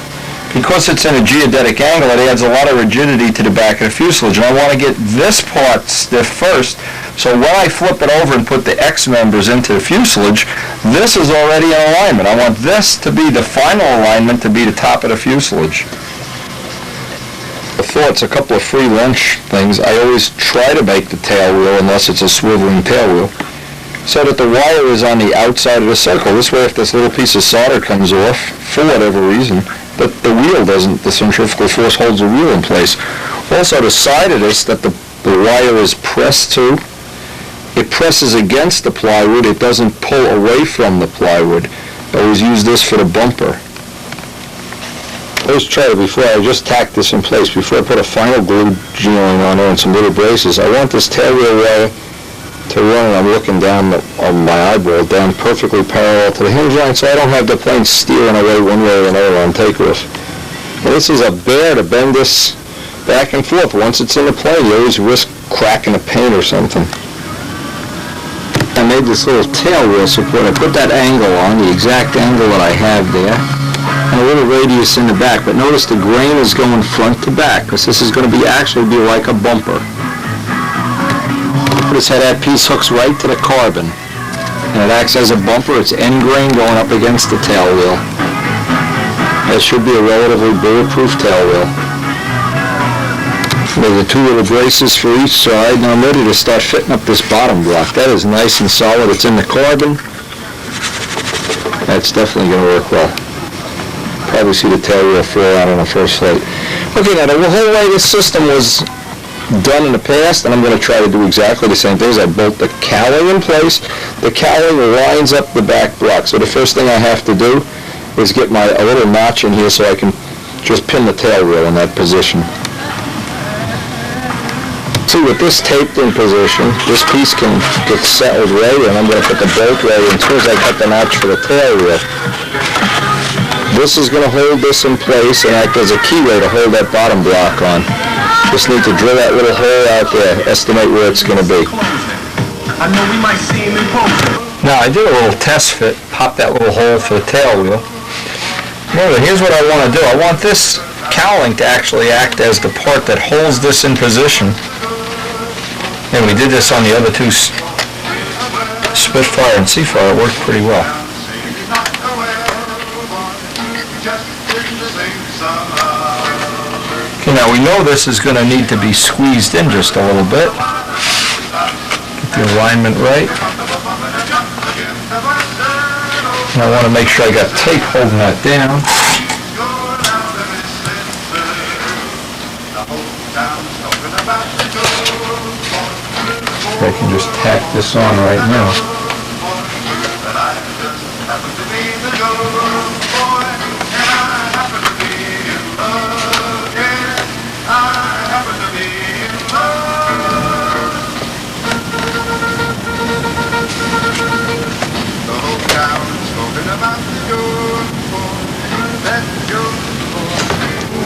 because it's in a geodetic angle, it adds a lot of rigidity to the back of the fuselage, and I want to get this part stiff first, so when I flip it over and put the X members into the fuselage, this is already in alignment. I want this to be the final alignment, to be the top of the fuselage. The thoughts, a couple of free lunch things. I always try to make the tail wheel, unless it's a swiveling tail wheel, so that the wire is on the outside of the circle. This way, if this little piece of solder comes off, for whatever reason, but the wheel doesn't, the centrifugal force holds the wheel in place. Also, the side of this that the wire is pressed to, it presses against the plywood, it doesn't pull away from the plywood. I always use this for the bumper. I always try to, before I just tack this in place, before I put a final glue joint on there and some little braces, I want this tail wheel wire to run, and I'm looking down on my eyeball, down perfectly parallel to the hinge line, so I don't have the plane steering away one way or another on takeoff. Well, this is a bear to bend this back and forth. Once it's in the plane, you always risk cracking a paint or something. I made this little tail wheel support. I put that angle on, the exact angle that I have there, and a little radius in the back, but notice the grain is going front to back, because this is going to actually be like a bumper. Notice how that piece hooks right to the carbon, and it acts as a bumper. It's end grain going up against the tail wheel. That should be a relatively bulletproof tail wheel. With the two little braces for each side, now I'm ready to start fitting up this bottom block. That is nice and solid. It's in the carbon. That's definitely going to work well. Probably see the tail wheel fall out on the first flight. Okay, now the whole way this system was done in the past, and I'm going to try to do exactly the same things. I bolt the cowling in place. The cowling lines up the back block. So the first thing I have to do is get a little notch in here so I can just pin the tail wheel in that position. See, with this taped in position, this piece can get settled right, and I'm going to put the bolt right in as soon as I cut the notch for the tail wheel. This is going to hold this in place and act as a keyway to hold that bottom block on. Just need to drill that little hole out there, estimate where it's going to be. I know we might see him in post. Now I did a little test fit, pop that little hole for the tail wheel. Remember, here's what I want to do. I want this cowling to actually act as the part that holds this in position. And we did this on the other two Spitfire and Seafire. It worked pretty well. Okay, now we know this is going to need to be squeezed in just a little bit. Get the alignment right. And I want to make sure I got tape holding that down. I can just tack this on right now.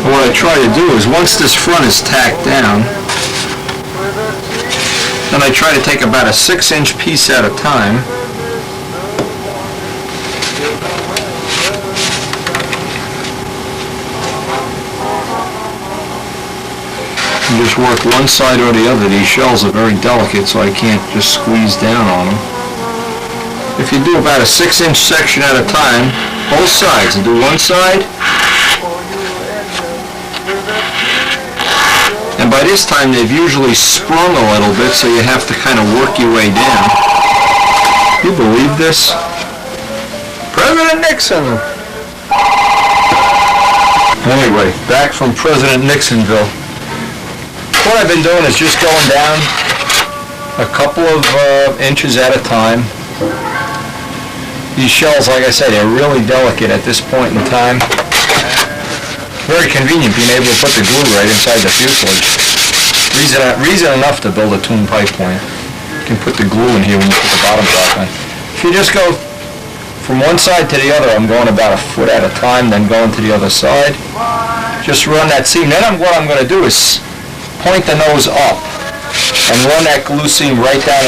What I try to do is, once this front is tacked down, then I try to take about a 6-inch piece at a time. And just work one side or the other. These shells are very delicate, so I can't just squeeze down on them. If you do about a 6-inch section at a time, both sides, and do one side, and by this time they've usually sprung a little bit, so you have to kind of work your way down. You believe this? President Nixon! Anyway, back from President Nixonville. What I've been doing is just going down a couple of inches at a time. These shells, like I said, they're really delicate at this point in time. Very convenient being able to put the glue right inside the fuselage. Reason enough to build a tuned pipe point. You can put the glue in here when you put the bottom block on. If you just go from one side to the other, I'm going about a foot at a time, then going to the other side. Just run that seam. Then what I'm going to do is point the nose up and run that glue seam right down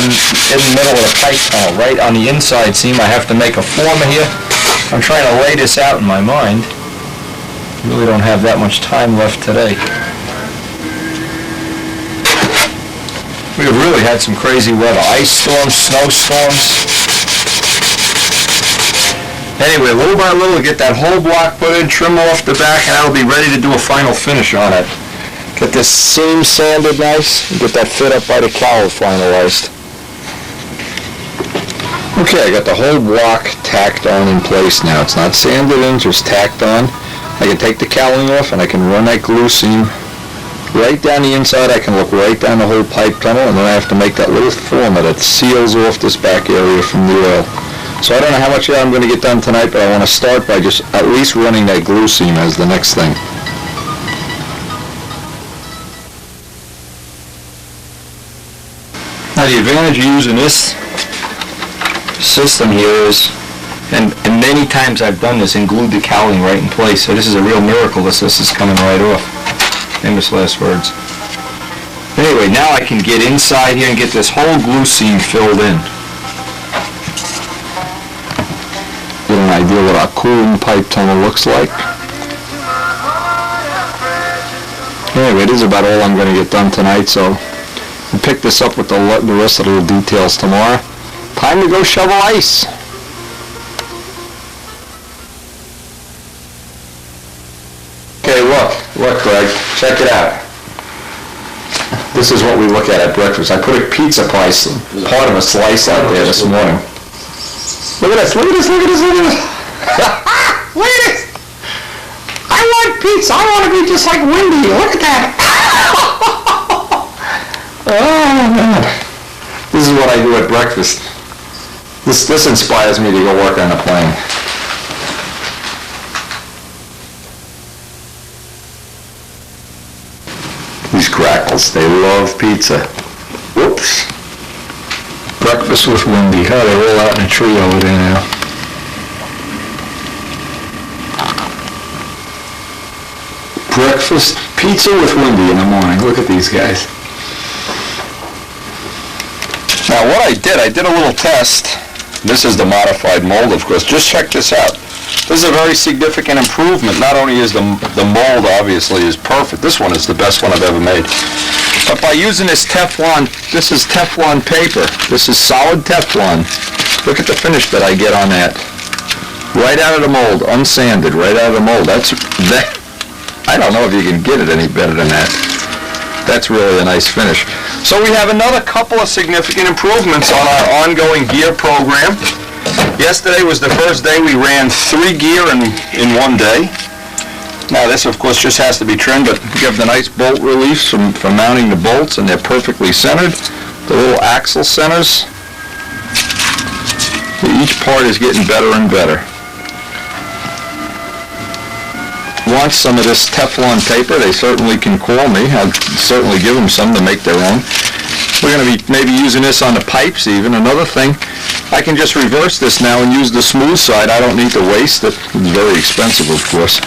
in the middle of the pipe tunnel, right on the inside seam. I have to make a form here. I'm trying to lay this out in my mind. Really don't have that much time left today. We have really had some crazy weather. Ice storms, snowstorms. Anyway, little by little, get that whole block put in, trim off the back, and I'll be ready to do a final finish on it. Get this seam sanded nice, and get that fit up by the cowl finalized. Okay, I got the whole block tacked on in place now. It's not sanded in, just tacked on. I can take the cowling off and I can run that glue seam right down the inside. I can look right down the whole pipe tunnel, and then I have to make that little former that seals off this back area from the oil. So I don't know how much I'm going to get done tonight, but I want to start by just at least running that glue seam as the next thing. Now the advantage of using this system here is, and many times I've done this and glued the cowling right in place, so this is a real miracle this is coming right off. Famous last words. Anyway, now I can get inside here and get this whole glue seam filled in. Get an idea what our cooling pipe tunnel looks like. Anyway, this is about all I'm going to get done tonight, so we'll pick this up with the rest of the details tomorrow. Time to go shovel ice. Okay, look, Greg, check it out. This is what we look at breakfast. I put a pizza slice, part of a slice out there this morning. Look at this, look at this, look at this, look at this. Look at this. I like pizza. I want to be just like Wendy. Look at that. Oh, man. This is what I do at breakfast. This inspires me to go work on a plane. These crackles, they love pizza. Whoops. Breakfast with Wendy. Oh, they're all out in a tree over there now. Breakfast pizza with Wendy in the morning. Look at these guys. Now what I did a little test. This is the modified mold, of course. Just check this out. This is a very significant improvement. Not only is the mold obviously is perfect. This one is the best one I've ever made. But by using this Teflon, this is Teflon paper. This is solid Teflon. Look at the finish that I get on that. Right out of the mold, unsanded, right out of the mold. That. I don't know if you can get it any better than that. That's really a nice finish. So we have another couple of significant improvements on our ongoing gear program. Yesterday was the first day we ran 3 gear in one day. Now this, of course, just has to be trimmed, but we have the nice bolt reliefs from mounting the bolts, and they're perfectly centered. The little axle centers. Each part is getting better and better. Want some of this Teflon paper, they certainly can call me. I'll certainly give them some to make their own. We're going to be maybe using this on the pipes even. Another thing, I can just reverse this now and use the smooth side. I don't need to waste it. It's very expensive, of course.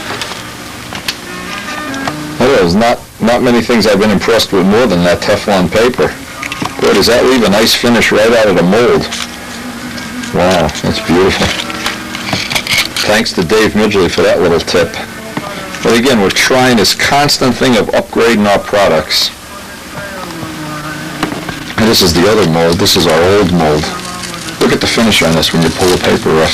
There's not many things I've been impressed with more than that Teflon paper. Boy, does that leave a nice finish right out of the mold. Wow, that's beautiful. Thanks to Dave Midgley for that little tip. But again, we're trying this constant thing of upgrading our products. And this is the other mold. This is our old mold. Look at the finish on this when you pull the paper off.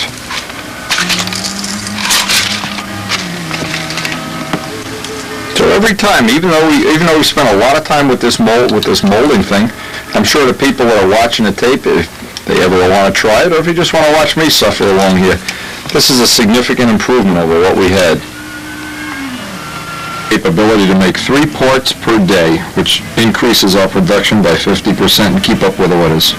So every time, even though we spent a lot of time with this molding thing, I'm sure the people that are watching the tape, if they ever want to try it, or if you just want to watch me suffer along here, this is a significant improvement over what we had. Capability to make 3 parts per day, which increases our production by 50% and keep up with orders.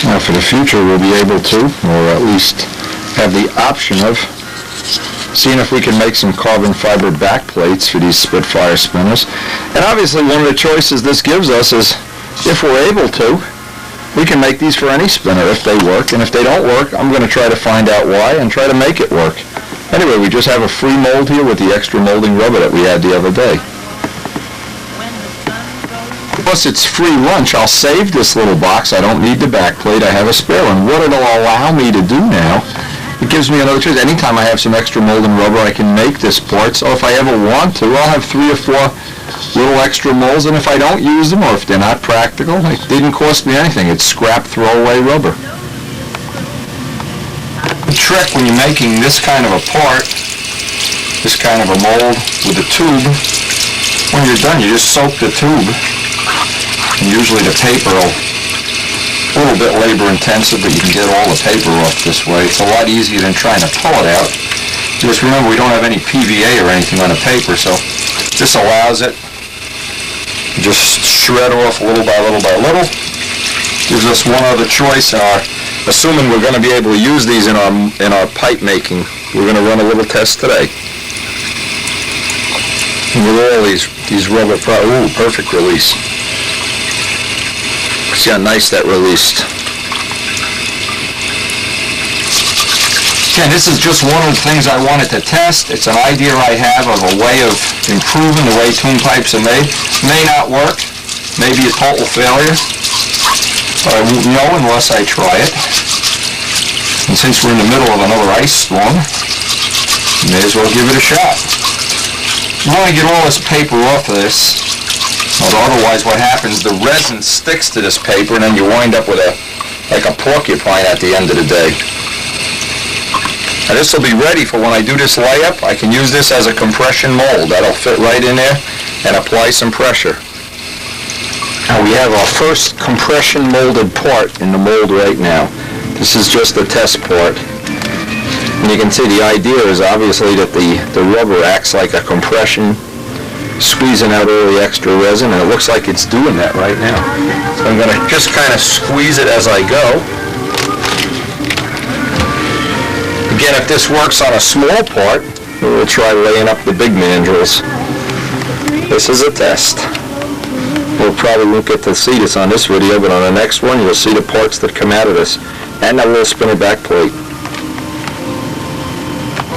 Now for the future we'll be able to, or at least have the option of, seeing if we can make some carbon fiber back plates for these Spitfire spinners. And obviously one of the choices this gives us is, if we're able to, we can make these for any spinner if they work, and if they don't work, I'm going to try to find out why and try to make it work. Anyway, we just have a free mold here with the extra molding rubber that we had the other day. because it's free lunch, I'll save this little box. I don't need the back plate. I have a spare one. What it'll allow me to do now, it gives me another choice. Anytime I have some extra mold and rubber, I can make this part. So if I ever want to, I'll have 3 or 4 little extra molds, and if I don't use them or if they're not practical, it didn't cost me anything. It's scrap throwaway rubber. The trick when you're making this kind of a part, this kind of a mold with a tube, when you're done, you just soak the tube. And usually the paper will, a little bit labor intensive, but you can get all the paper off this way. It's a lot easier than trying to pull it out. Just remember, we don't have any PVA or anything on the paper, so this allows it to just shred off little by little by little. Gives us one other choice. Assuming we're going to be able to use these in our pipe making, we're going to run a little test today. And with all these rubber ooh, perfect release. See how nice that released. Again, this is just one of the things I wanted to test. It's an idea I have of a way of improving the way tune pipes are made. May not work. May be a total failure. But I won't know unless I try it. And since we're in the middle of another ice storm, you may as well give it a shot. You want to get all this paper off of this, otherwise what happens, the resin sticks to this paper and then you wind up with like a porcupine at the end of the day. Now this will be ready for when I do this layup. I can use this as a compression mold. That'll fit right in there and apply some pressure. Now we have our first compression molded part in the mold right now. This is just a test part. And you can see the idea is obviously that the rubber acts like a compression, squeezing out all the extra resin, and it looks like it's doing that right now. So I'm going to just kind of squeeze it as I go. Again, if this works on a small part, we'll try laying up the big mandrels. This is a test. We'll probably won't get to see this on this video, but on the next one you'll see the parts that come out of this, and that little spinner back plate.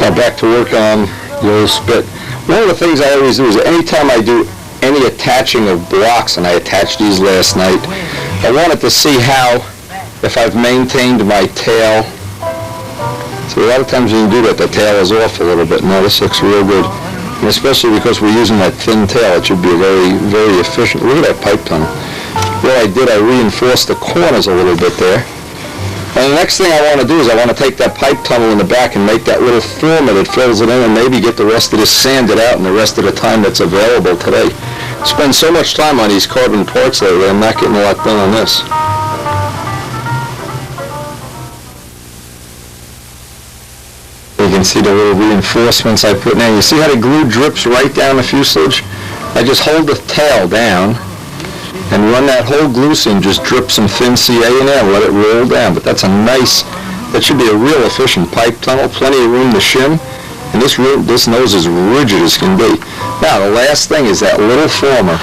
Now back to work on the old spit. One of the things I always do is anytime I do any attaching of blocks, and I attached these last night, I wanted to see how, if I've maintained my tail. So a lot of times when you do that, the tail is off a little bit. Now this looks real good. And especially because we're using that thin tail, it should be very, very efficient. Look at that pipe tunnel. What I did, I reinforced the corners a little bit there. And the next thing I want to do is I want to take that pipe tunnel in the back and make that little former that fills it in and maybe get the rest of this sanded out in the rest of the time that's available today. I spend so much time on these carbon parts lately, I'm not getting a lot done on this. You can see the little reinforcements I put in there. You see how the glue drips right down the fuselage? I just hold the tail down and run that whole glue seam, just drip some thin CA in there and let it roll down. But that's a nice, that should be a real efficient pipe tunnel, plenty of room to shim, and this nose is rigid as can be. Now the last thing is that little former.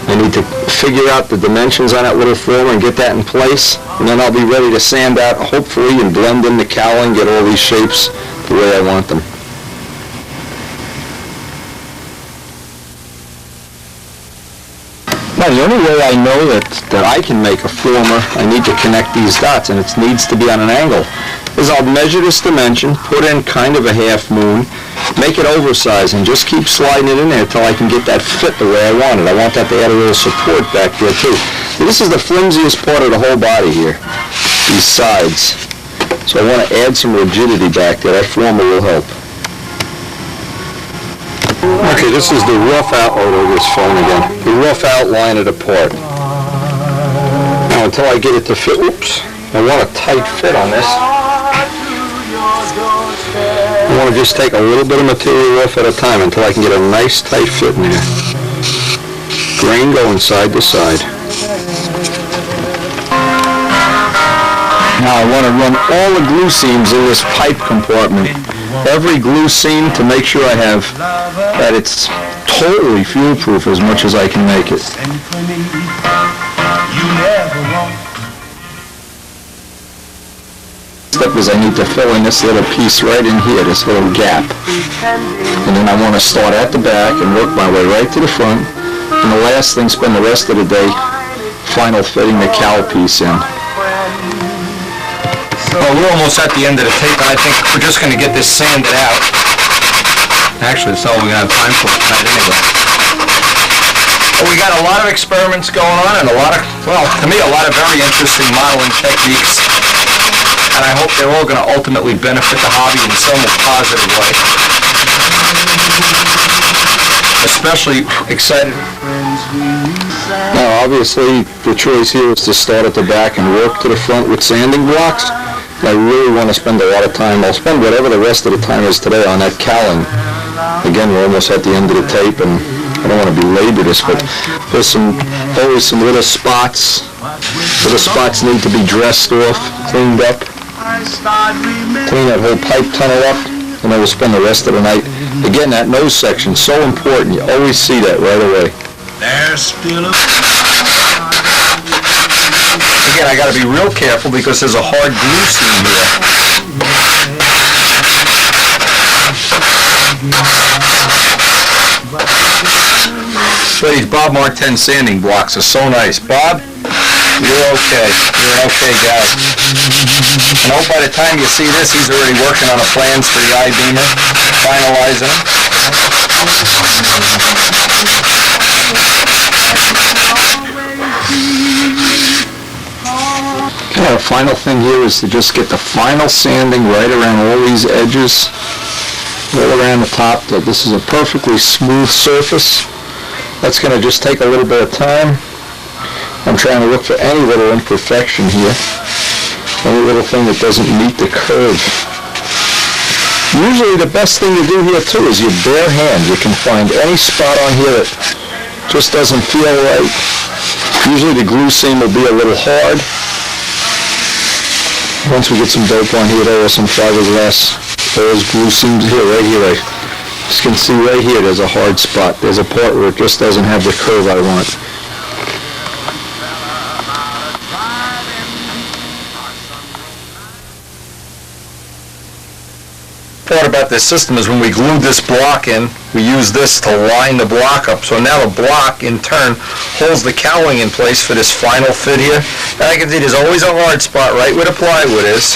I need to figure out the dimensions on that little former and get that in place, and then I'll be ready to sand out, hopefully, and blend in the cowling, get all these shapes the way I want them. Now, the only way I know that I can make a former, I need to connect these dots, and it needs to be on an angle, is I'll measure this dimension, put in kind of a half moon, make it oversized, and just keep sliding it in there until I can get that fit the way I want it. I want that to add a little support back there, too. This is the flimsiest part of the whole body here, these sides. So I want to add some rigidity back there. That former will help. Okay, this is the rough outline of this phone again. The rough outline of the part. Now, until I get it to fit, oops, I want a tight fit on this. I want to just take a little bit of material off at a time until I can get a nice tight fit in there. Grain going side to side. Now I want to run all the glue seams in this pipe compartment. Every glue seam to make sure I have that it's totally fuel proof as much as I can make it. Step is I need to fill in this little piece right in here, this little gap. And then I want to start at the back and work my way right to the front. And the last thing, spend the rest of the day final fitting the cowl piece in. Well, we're almost at the end of the tape, and I think we're just going to get this sanded out. Actually, that's all we're going to have time for tonight anyway. Well, we got a lot of experiments going on, and a lot of, well, to me, a lot of very interesting modeling techniques. And I hope they're all going to ultimately benefit the hobby in some positive way. Especially excited. Now, obviously, the choice here is to start at the back and work to the front with sanding blocks. I really want to spend a lot of time. I'll spend whatever the rest of the time is today on that cowling. Again, we're almost at the end of the tape, and I don't want to belabor this, but there's always some little spots. Little spots need to be dressed off, cleaned up. Clean that whole pipe tunnel up, and then we'll spend the rest of the night. Again, that nose section, so important. You always see that right away. Again, I got to be real careful because there's a hard glue seam here. So these Bob Martin sanding blocks are so nice. Bob, you're okay. You're an okay guy. And I hope by the time you see this, he's already working on the plans for the I-beamer, finalizing them. Okay, our final thing here is to just get the final sanding right around all these edges, all around the top. This is a perfectly smooth surface. That's going to just take a little bit of time. I'm trying to look for any little imperfection here, any little thing that doesn't meet the curve. Usually the best thing to do here too is your bare hand. You can find any spot on here that just doesn't feel right. Usually the glue seam will be a little hard. Once we get some dope on here, there are some fiberglass. There's glue seams here, right here. You can see right here there's a hard spot. There's a part where it just doesn't have the curve I want. Part about this system is when we glued this block in, we use this to line the block up. So now the block, in turn, holds the cowling in place for this final fit here. And I can see there's always a hard spot right where the plywood is.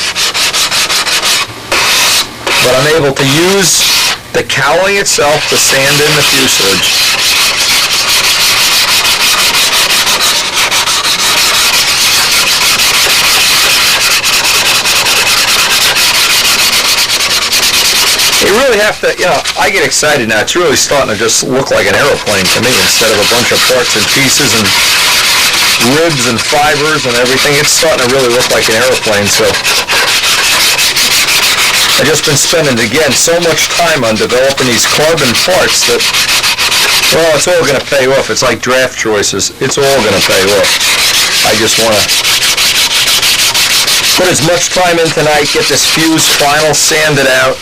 But I'm able to use the cowling itself to sand in the fuselage. You really have to, I get excited now. It's really starting to just look like an aeroplane to me instead of a bunch of parts and pieces and ribs and fibers and everything. It's starting to really look like an aeroplane, so I've just been spending, again, so much time on developing these carbon parts that, well, it's all going to pay off. It's like draft choices. It's all going to pay off. I just want to put as much time in tonight, get this fuse final sanded out.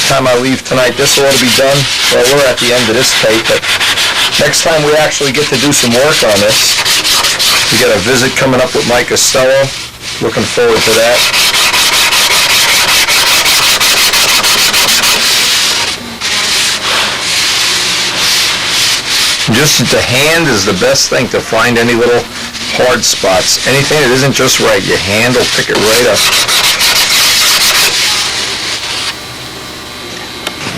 Time I leave tonight, this ought to be done. Well, we're at the end of this tape, but next time we actually get to do some work on this. We got a visit coming up with Mike Costello. Looking forward to that. Just the hand is the best thing to find any little hard spots. Anything that isn't just right, your hand will pick it right up.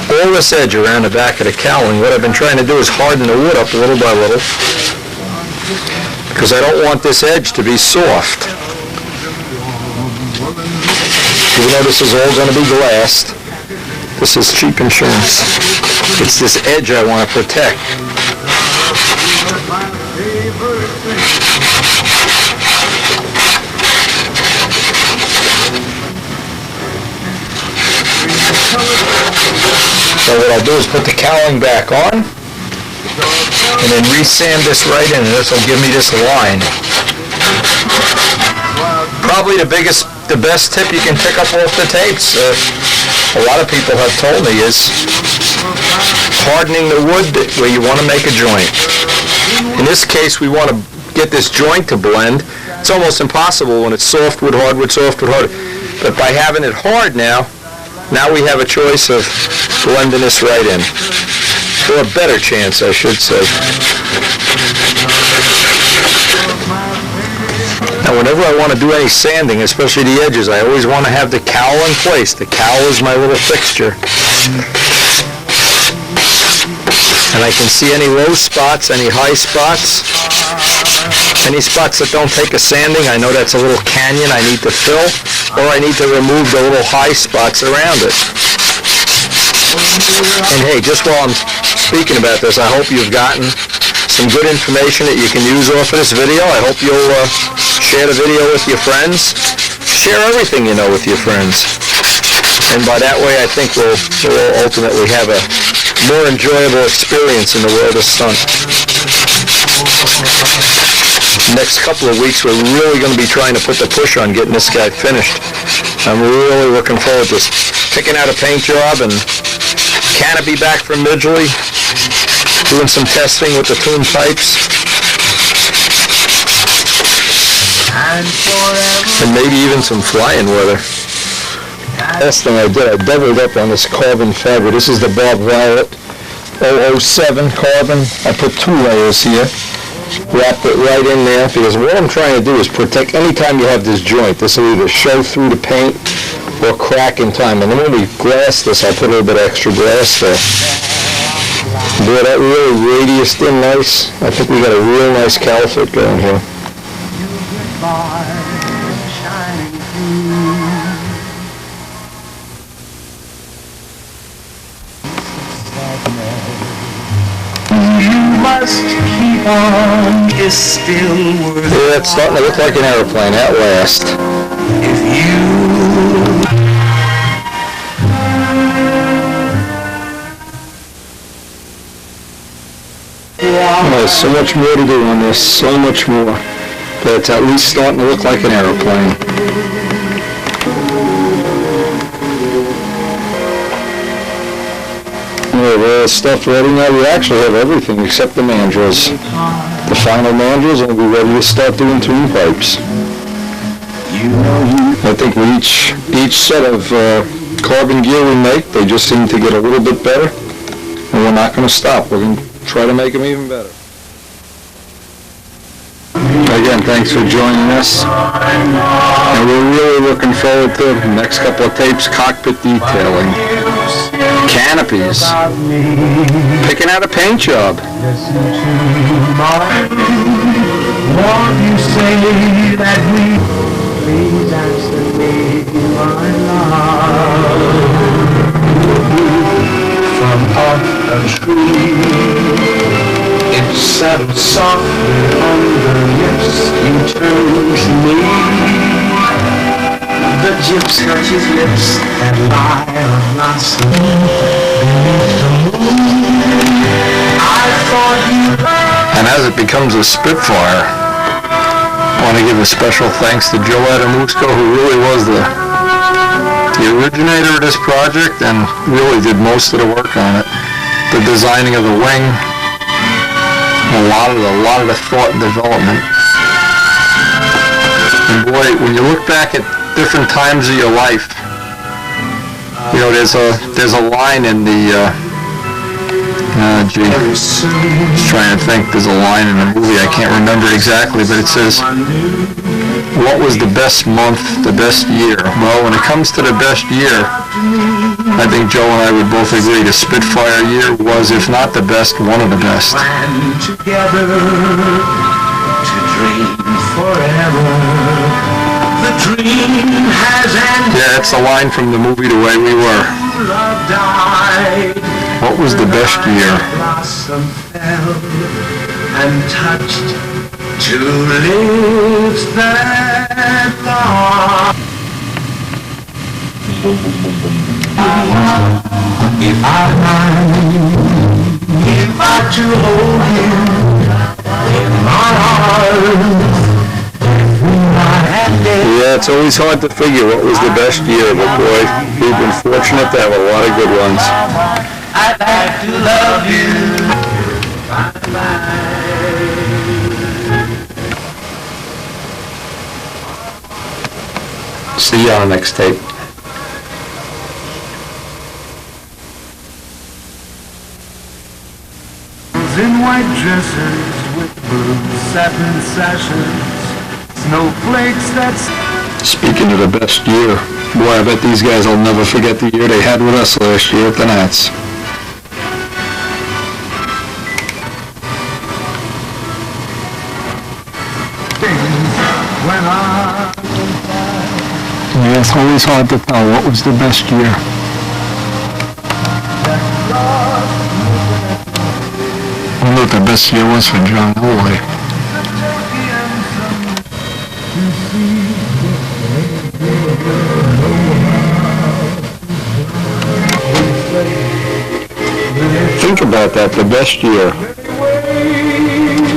All this edge around the back of the cowling, what I've been trying to do is harden the wood up little by little because I don't want this edge to be soft. Even though this is all going to be glassed, this is cheap insurance. It's this edge I want to protect. So what I'll do is put the cowling back on and then resand this right in, and this will give me this line. Probably the best tip you can pick up off the tapes, a lot of people have told me, is hardening the wood where you want to make a joint. In this case, we want to get this joint to blend. It's almost impossible when it's softwood, hardwood, softwood, hardwood. But by having it hard now we have a choice of blending this right in. or a better chance, I should say. Now, whenever I want to do any sanding, especially the edges, I always want to have the cowl in place. The cowl is my little fixture. And I can see any low spots, any high spots, any spots that don't take a sanding. I know that's a little canyon I need to fill, or I need to remove the little high spots around it. And hey, just while I'm speaking about this, I hope you've gotten some good information that you can use off of this video. I hope you'll share the video with your friends. Share everything you know with your friends. And by that way, I think we'll ultimately have a more enjoyable experience in the world of stunt. Next couple of weeks, we're really going to be trying to put the push on getting this guy finished. I'm really looking forward to picking out a paint job and canopy back from Midgley, doing some testing with the tune pipes, and maybe even some flying weather. Last thing I did, I doubled up on this carbon fabric. This is the Bob Violet 007 carbon. I put 2 layers here, wrapped it right in there, because what I'm trying to do is protect, anytime you have this joint, this will either show through the paint or crack in time. And then when we glass this, I put a little bit of extra glass there. Boy, that really radiused in nice. I think we got a real nice cowl fit going here. Keep on is still worth. Yeah, it's starting to look like an airplane at last. If you There's so much more to do on this, so much more. But it's at least starting to look like an airplane. We have all the stuff ready now. We actually have everything except the mandrels. The final mandrels, and we'll be ready to start doing tune pipes. I think with each set of carbon gear we make, they just seem to get a little bit better, and we're not going to stop. We're going to try to make them even better. Again, thanks for joining us, and we're really looking forward to the next couple of tapes, cockpit detailing, canopies, picking out a paint job. won't you say that we please answer me, my love, from off a tree. It settled softly on the lips you turned to me. The gypsy got his lips and lie of blossom beneath the moon. I thought you loved. And as it becomes a Spitfire, I want to give a special thanks to Joe Adamusco, who really was the originator of this project and really did most of the work on it. The designing of the wing, a lot of the thought and development. And boy, when you look back at different times of your life, you know, there's a line in the just trying to think, there's a line in the movie, I can't remember exactly, but it says, what was the best month, the best year? Well, when it comes to the best year, I think Joe and I would both agree the Spitfire year was, if not the best, one of the best. Together to dream forever. The dream has ended. Yeah, it's a line from the movie The Way We Were. Love died. What was the best year? Blossom fell and touched two lips that long. If I to hold him in my arms, Yeah, it's always hard to figure what was the best year, but boy, we've been fortunate to have a lot of good ones. I'd like to love you. See you on the next tape. white dresses with blue satin sashes, snowflakes that's... Speaking of the best year, boy, I bet these guys will never forget the year they had with us last year at the Nats. When I... Yeah, it's always hard to tell what was the best year. I wonder what the best year was for John Elway. Think about that, the best year.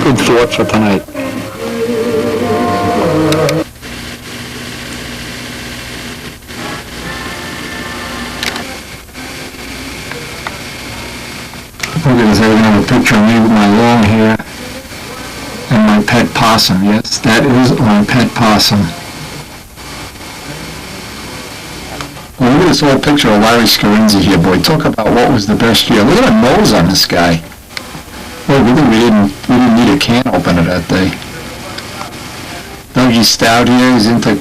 Good thought for tonight. Look at this, I have a picture of me with my long hair and my pet possum. Yes, that is my pet possum. Well, look at this old picture of Larry Scarinzi here, boy. Talk about what was the best year. Look at the nose on this guy. Boy, we didn't need a can opener that day. Dougie Stout here, he's into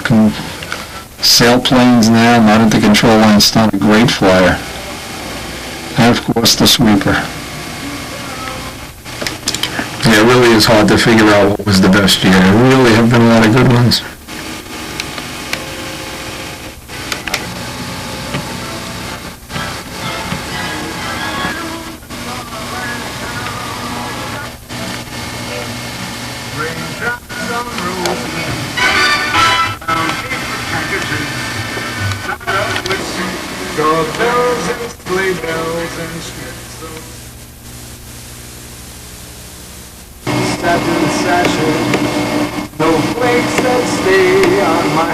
sailplanes now, not into control line stunt, a great flyer. And of course the sweeper. Yeah, it really is hard to figure out what was the best year. There really have been a lot of good ones. Doorbells and sleigh bells and strips of satin sashes, no flakes that stay on my